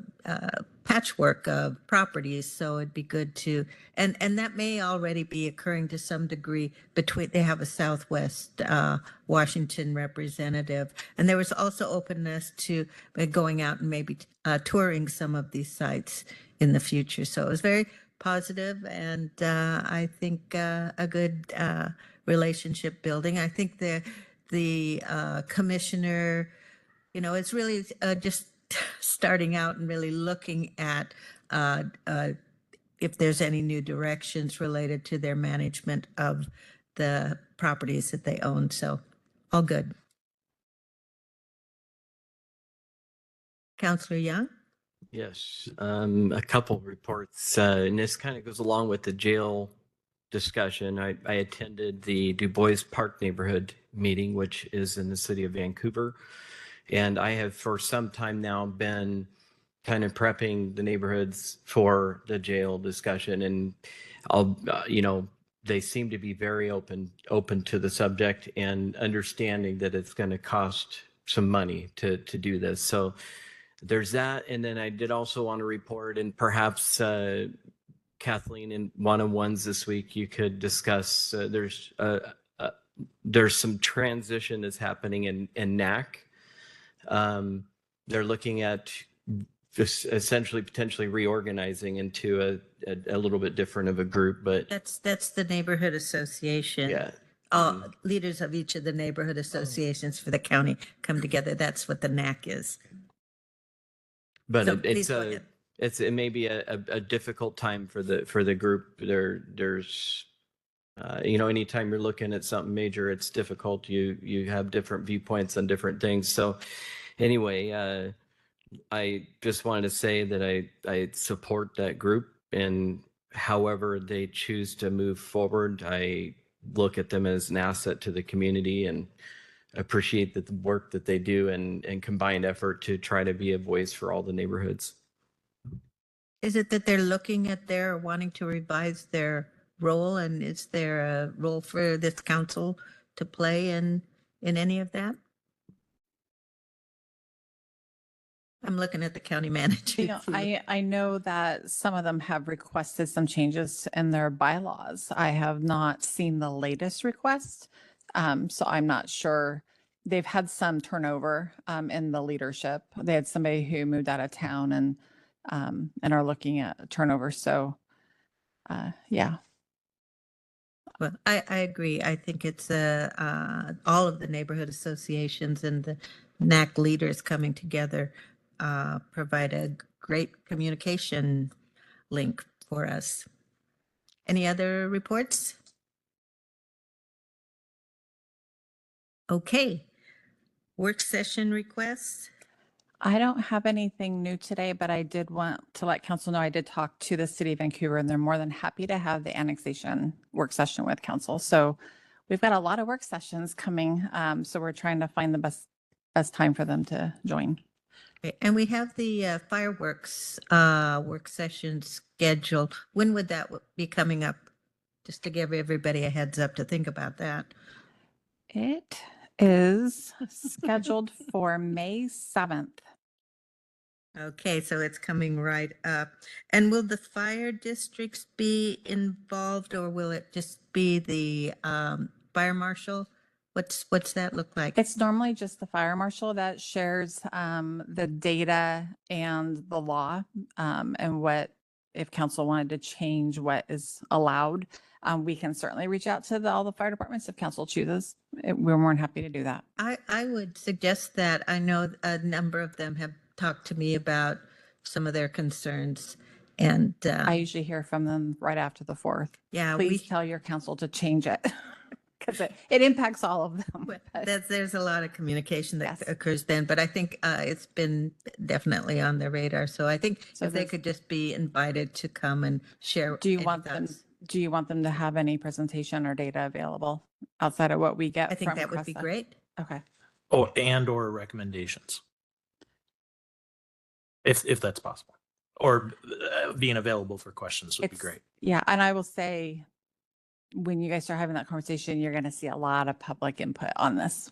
patchwork of properties, so it'd be good to, and that may already be occurring to some degree they have a Southwest Washington representative, and there was also openness to going out and maybe touring some of these sites in the future. So it was very positive, and I think a good relationship building. I think the commissioner, it's really just starting out and really looking at if there's any new directions related to their management of the properties that they own. So all good. Councillor Young? yes, a couple reports, and this kind of goes along with the jail discussion. I attended the Du Bois Park neighborhood meeting, which is in the city of Vancouver. And I have for some time now been kind of prepping the neighborhoods for the jail discussion. And they seem to be very open to the subject and understanding that it's going to cost some money to do this. So there's that. And then I did also want to report, and perhaps Kathleen, in one-on-ones this week, you could discuss, there's some transition that's happening in NAC. They're looking at just essentially potentially reorganizing into a little bit different of a group, but That's the neighborhood association. yeah. Leaders of each of the neighborhood associations for the county come together. That's what the NAC is. But So please go ahead. it may be a difficult time for the group. There's anytime you're looking at something major, it's difficult. You have different viewpoints on different things. So anyway, I just wanted to say that I support that group, and however they choose to move forward, I look at them as an asset to the community and appreciate the work that they do and combined effort to try to be a voice for all the neighborhoods. Is it that they're looking at their wanting to revise their role, and is there a role for this council to play in any of that? I'm looking at the county manager. You know, I know that some of them have requested some changes in their bylaws. I have not seen the latest request, so I'm not sure. They've had some turnover in the leadership. They had somebody who moved out of town and are looking at turnover. So, yeah. Well, I agree. I think it's all of the neighborhood associations and the NAC leaders coming together provide a great communication link for us. Any other reports? Okay. Work session requests? I don't have anything new today, but I did want to let council know I did talk to the city of Vancouver, and they're more than happy to have the annexation work session with council. So we've got a lot of work sessions coming. So we're trying to find the best time for them to join. Okay, and we have the fireworks work session scheduled. When would that be coming up? Just to give everybody a heads up to think about that. It is scheduled for May 7th. Okay, so it's coming right up. And will the fire districts be involved, or will it just be the fire marshal? What's that look like? It's normally just the fire marshal that shares the data and the law, and what, if council wanted to change what is allowed, we can certainly reach out to all the fire departments if council chooses. We're more than happy to do that. I would suggest that. I know a number of them have talked to me about some of their concerns, and I usually hear from them right after the 4th. yeah, Please tell your council to change it because it impacts all of them. there's a lot of communication that Yes. occurs then, but I think it's been definitely on their radar. So I think So if they there's- could just be invited to come and share. Do you any want them? thoughts. Do you want them to have any presentation or data available outside of what we get? I think from that would be Cressa? great. Okay. Or recommendations. If that's possible. Or being available for questions would be great. Yeah, and I will say, when you guys start having that conversation, you're going to see a lot of public input on this.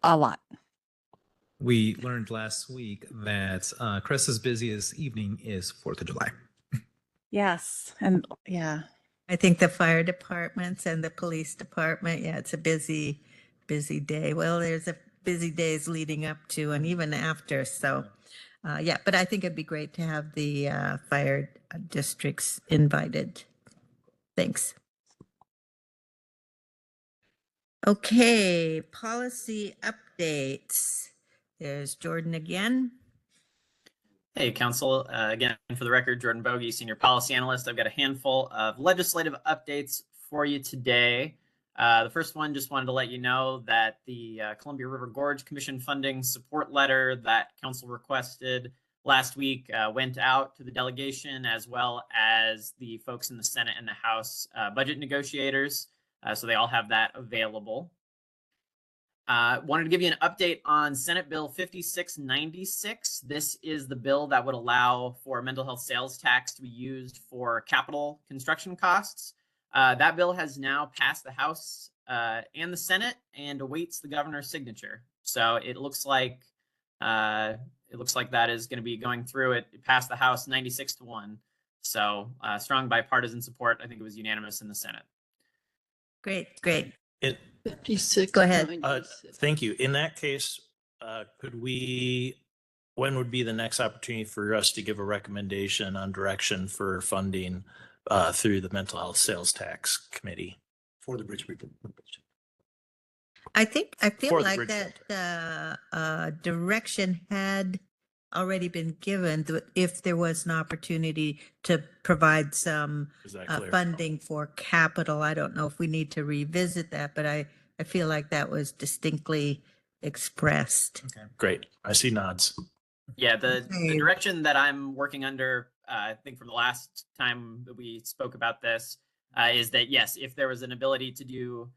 A lot. We learned last week that Cressa's busiest evening is 4th of July. Yes, and yeah. I think the fire departments and the police department, yeah, it's a busy day. Well, there's a busy days leading up to and even after. So, yeah, but I think it'd be great to have the fire districts invited. Thanks. Okay, policy updates. There's Jordan again. Hey, Council. Again, for the record, Jordan Bogey, Senior Policy Analyst. I've got a handful of legislative updates for you today. The first one, just wanted to let you know that the Columbia River Gorge Commission funding support letter that Council requested last week went out to the delegation as well as the folks in the Senate and the House budget negotiators. So they all have that available. Wanted to give you an update on Senate Bill 5696. This is the bill that would allow for mental health sales tax to be used for capital construction costs. That bill has now passed the House and the Senate and awaits the governor's signature. So it looks like that is going to be going through. It passed the House 96-1. So strong bipartisan support. I think it was unanimous in the Senate. Great. 56. Go ahead. Thank you. In that case, when would be the next opportunity for us to give a recommendation on direction for funding through the Mental Health Sales Tax Committee? For the bridge people. I feel For the like bridge that direction had already been given, if there was an opportunity to provide some Is that clear? funding for capital. I don't know if we need to revisit that, but I feel like that was distinctly expressed. Okay, great. I see nods. Yeah, the Okay. direction that I'm working under, I think from the last time that we spoke about this, is that yes, if there was an ability to do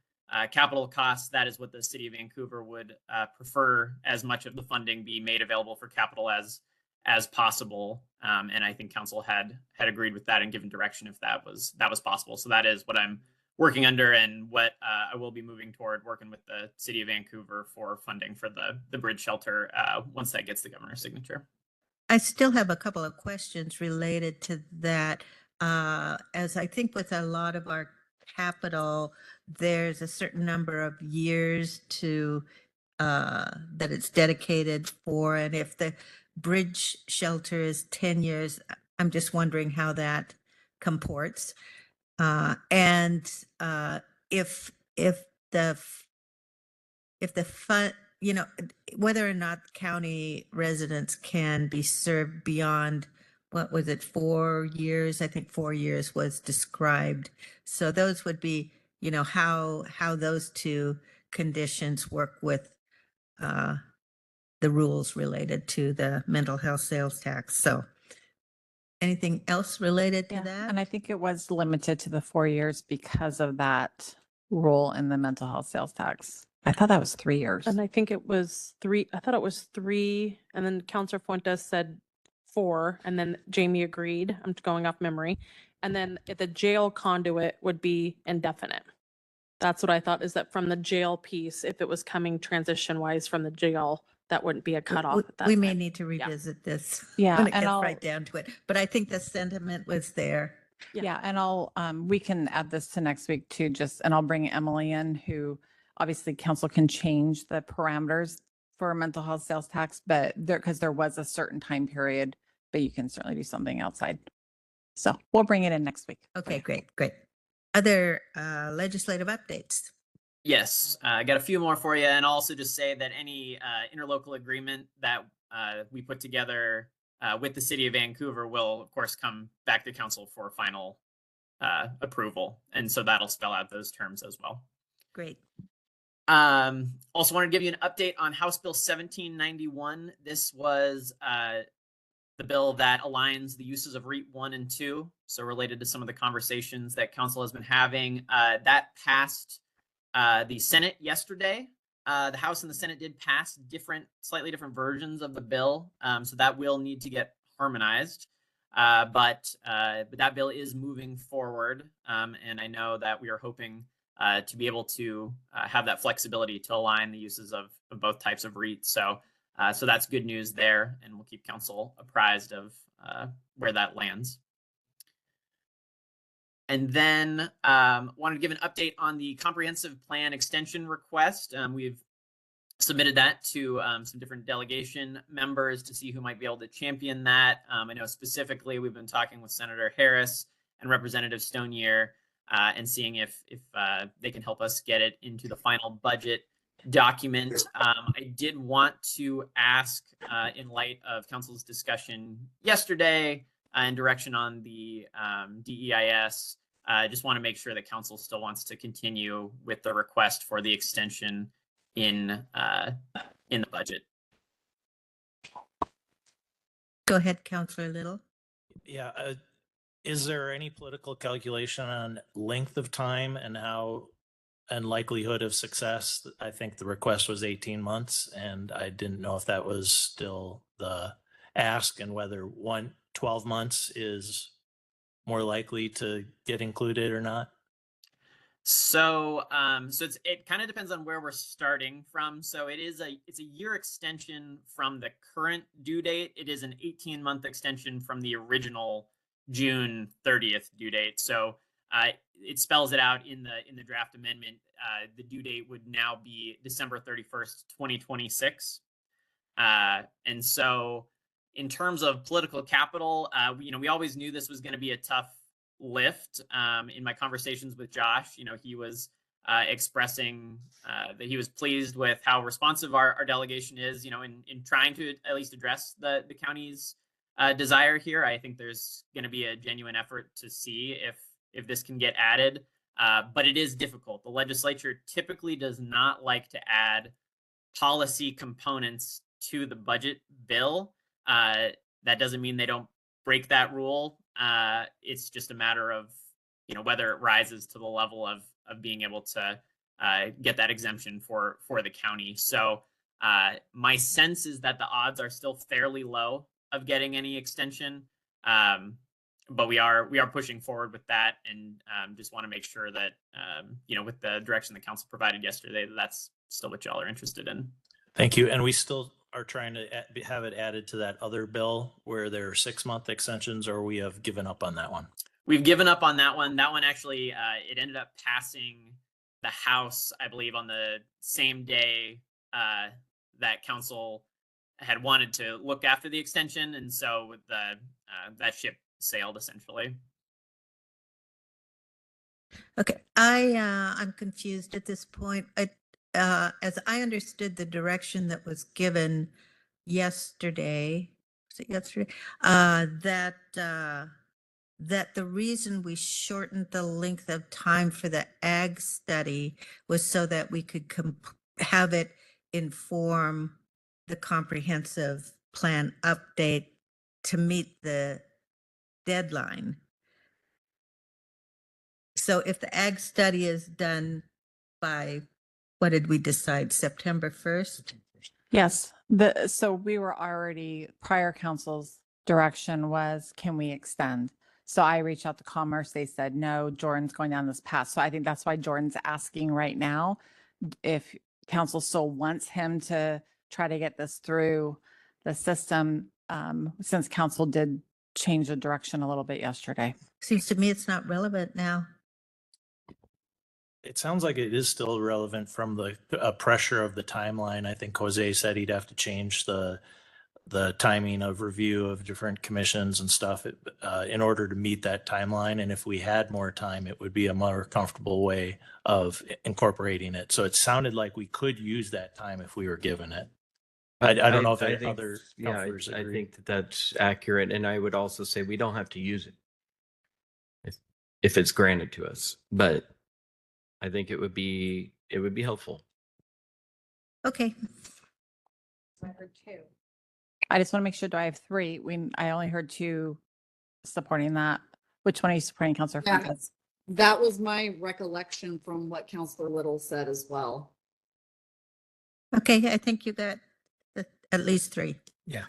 capital costs, that is what the city of Vancouver would prefer, as much of the funding be made available for capital as possible. And I think council had agreed with that and given direction if that was possible. So that is what I'm working under, and what I will be moving toward, working with the city of Vancouver for funding for the bridge shelter once that gets the governor's signature. I still have a couple of questions related to that. As I think with a lot of our capital, there's a certain number of years to that it's dedicated for. And if the bridge shelter is 10 years, I'm just wondering how that comports. And if the fund, you know, whether or not county residents can be served beyond, what was it, 4 years? I think 4 years was described. So those would be, you know, how those two conditions work with the rules related to the mental health sales tax. So anything else related to that? And I think it was limited to the 4 years because of that rule in the mental health sales tax. I thought that was 3 years. And I think it was 3, I thought it was 3, and then Counselor Fuentes said 4, and then Jamie agreed. I'm going off memory. And then the jail conduit would be indefinite. That's what I thought, is that from the jail piece, if it was coming transition wise from the jail, that wouldn't be a cutoff at that We may time. need to revisit this Yeah, when it and gets I'll- right down to it. But I think the sentiment was there. Yeah, and I'll, we can add this to next week too, and I'll bring Emily in, who obviously council can change the parameters for mental health sales tax, but because there was a certain time period, but you can certainly do something outside. So we'll bring it in next week. Okay, great. Other legislative updates? Yes, I got a few more for you, and I'll also just say that any interlocal agreement that we put together with the city of Vancouver will, of course, come back to council for final approval, and so that'll spell out those terms as well. Great. Also wanted to give you an update on House Bill 1791. This was the bill that aligns the uses of REIT 1 and 2, so related to some of the conversations that council has been having. That passed the Senate yesterday. The House and the Senate did pass slightly different versions of the bill, so that will need to get harmonized. But that bill is moving forward, and I know that we are hoping to be able to have that flexibility to align the uses of both types of REITs. So that's good news there, and we'll keep council apprised of where that lands. And then wanted to give an update on the comprehensive plan extension request. We've submitted that to some different delegation members to see who might be able to champion that. I know specifically we've been talking with Senator Harris and Representative Stonier and seeing if they can help us get it into the final budget document. I did want to ask, in light of council's discussion yesterday and direction on the DEIS, I just want to make sure that council still wants to continue with the request for the extension in the budget. Go ahead, Councillor Little. Yeah. Is there any political calculation on length of time and likelihood of success? I think the request was 18 months, and I didn't know if that was still the ask, and whether 12 months is more likely to get included or not. So it kind of depends on where we're starting from. So it's a year extension from the current due date. It is an 18-month extension from the original June 30th due date. So it spells it out in the draft amendment. The due date would now be December 31st, 2026. And so in terms of political capital, we always knew this was going to be a tough lift. In my conversations with Josh, he was expressing that he was pleased with how responsive our delegation is, in trying to at least address the county's desire here. I think there's going to be a genuine effort to see if this can get added, but it is difficult. The legislature typically does not like to add policy components to the budget bill. That doesn't mean they don't break that rule. It's just a matter of whether it rises to the level of being able to get that exemption for the county. So my sense is that the odds are still fairly low of getting any extension, but we are pushing forward with that, and just want to make sure that with the direction the council provided yesterday, that's still what y'all are interested in. Thank you. And we still are trying to have it added to that other bill where there are 6-month extensions, or we have given up on that one? We've given up on that one. That one actually, it ended up passing the House, I believe, on the same day that council had wanted to look after the extension, and so that ship sailed essentially. Okay, I'm confused at this point. As I understood the direction that was given yesterday, was it yesterday? That the reason we shortened the length of time for the ag study was so that we could have it inform the comprehensive plan update to meet the deadline. So if the ag study is done by, what did we decide, September 1st? Yes, so we were already, prior council's direction was, can we extend? So I reached out to Commerce, they said, no, Jordan's going down this path. So I think that's why Jordan's asking right now, if council still wants him to try to get this through the system, since council did change the direction a little bit yesterday. Seems to me it's not relevant now. It sounds like it is still relevant from the pressure of the timeline. I think Jose said he'd have to change the timing of review of different commissions and stuff in order to meet that timeline. And if we had more time, it would be a more comfortable way of incorporating it. So it sounded like we could use that time if we were given it. I don't know if I think, other yeah, councilors I agree. think that's accurate. And I would also say we don't have to use it if it's granted to us, but I think it would be helpful. Okay. I heard 2. I just want to make sure, do I have 3? I only heard 2 supporting that. Which one are you supporting, Councilor Yeah, Fuentes? that was my recollection from what Counselor Little said as well. Okay, I think you got at least 3. Yeah.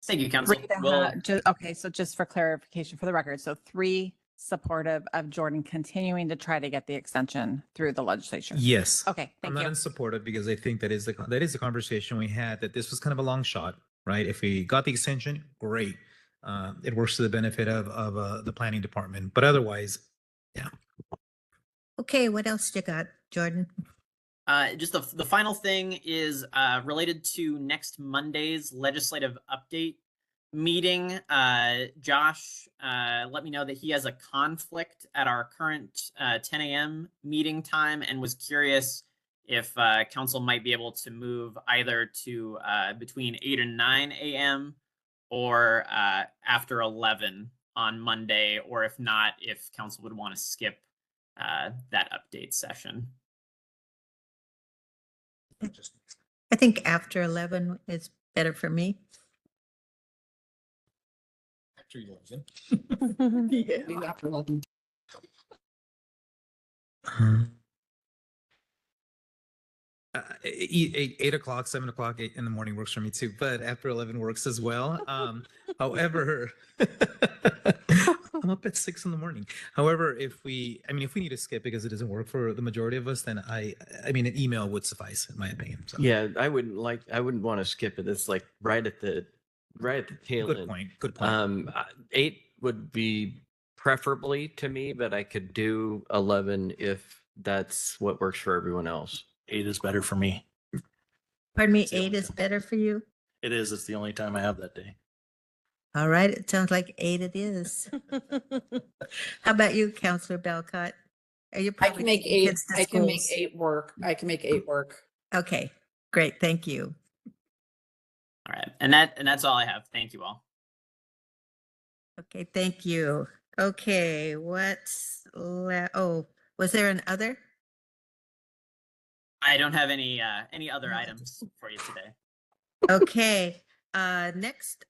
Thank you, Council. Okay, so just for clarification for the record, so 3 supportive of Jordan continuing to try to get the extension through the legislature. Yes. Okay, I'm thank not you. in support of, because I think that is the conversation we had, that this was kind of a long shot, right? If we got the extension, great. It works to the benefit of the planning department, but otherwise, yeah. Okay, what else you got, Jordan? Just the final thing is related to next Monday's legislative update meeting. Josh let me know that he has a conflict at our current 10 a.m. meeting time, and was curious if council might be able to move either to between 8 and 9 a.m. or after 11 on Monday, or if not, if council would want to skip that update session. I think after 11 is better for me. After 11. Maybe after 11. Eight o'clock, 7 o'clock, 8 in the morning works for me too, but after 11 works as well. However, I'm up at 6 in the morning. However, if we need to skip because it doesn't work for the majority of us, then I mean, an email would suffice in my opinion. So. Yeah, I wouldn't want to skip it. It's like right at the tail end. Good point. 8 would be preferably to me, but I could do 11 if that's what works for everyone else. 8 is better for me. Pardon me, 8 is better for you? It is. It's the only time I have that day. All right, it sounds like 8 it is. How about you, Councilor Belcott? You're I probably can make taking 8. kids to I can make schools. 8 work. I can make 8 work. Okay, great. Thank you. All right. And that's all I have. Thank you all. Okay, thank you. Okay, oh, was there an other? I don't have any other items for you today. Okay, next,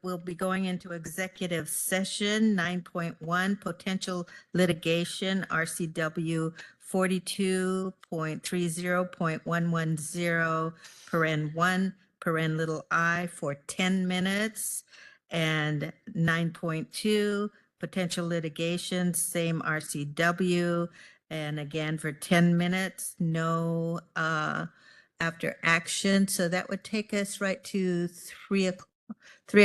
we'll be going into executive session, 9.1, potential litigation, RCW 42.30.110, paren 1, paren little I, for 10 minutes. And 9.2, potential litigation, same RCW, and again for 10 minutes, no, after action. So that would take us right to 3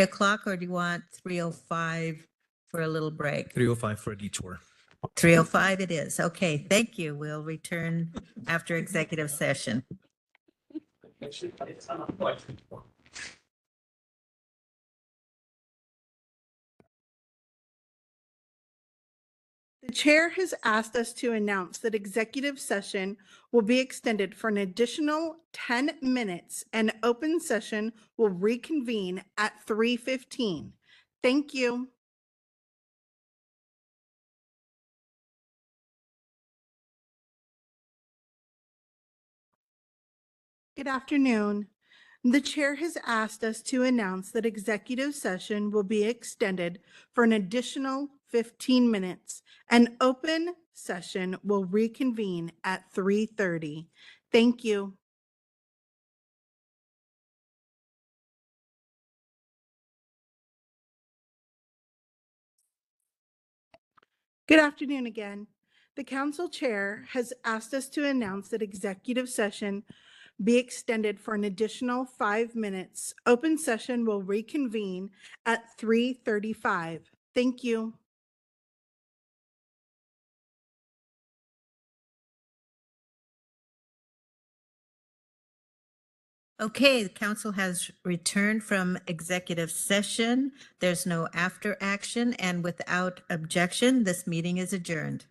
o'clock, or do you want 3:05 for a little break? 3:05 for a detour. 3:05 it is. Okay, thank you. We'll return after executive session. The chair has asked us to announce that executive session will be extended for an additional 10 minutes and open session will reconvene at 3:15. Thank you. Good afternoon. The chair has asked us to announce that executive session will be extended for an additional 15 minutes. An open session will reconvene at 3:30. Thank you. Good afternoon again. The council chair has asked us to announce that executive session be extended for an additional 5 minutes. Open session will reconvene at 3:35. Thank you. Okay, the council has returned from executive session. There's no after action, and without objection, this meeting is adjourned.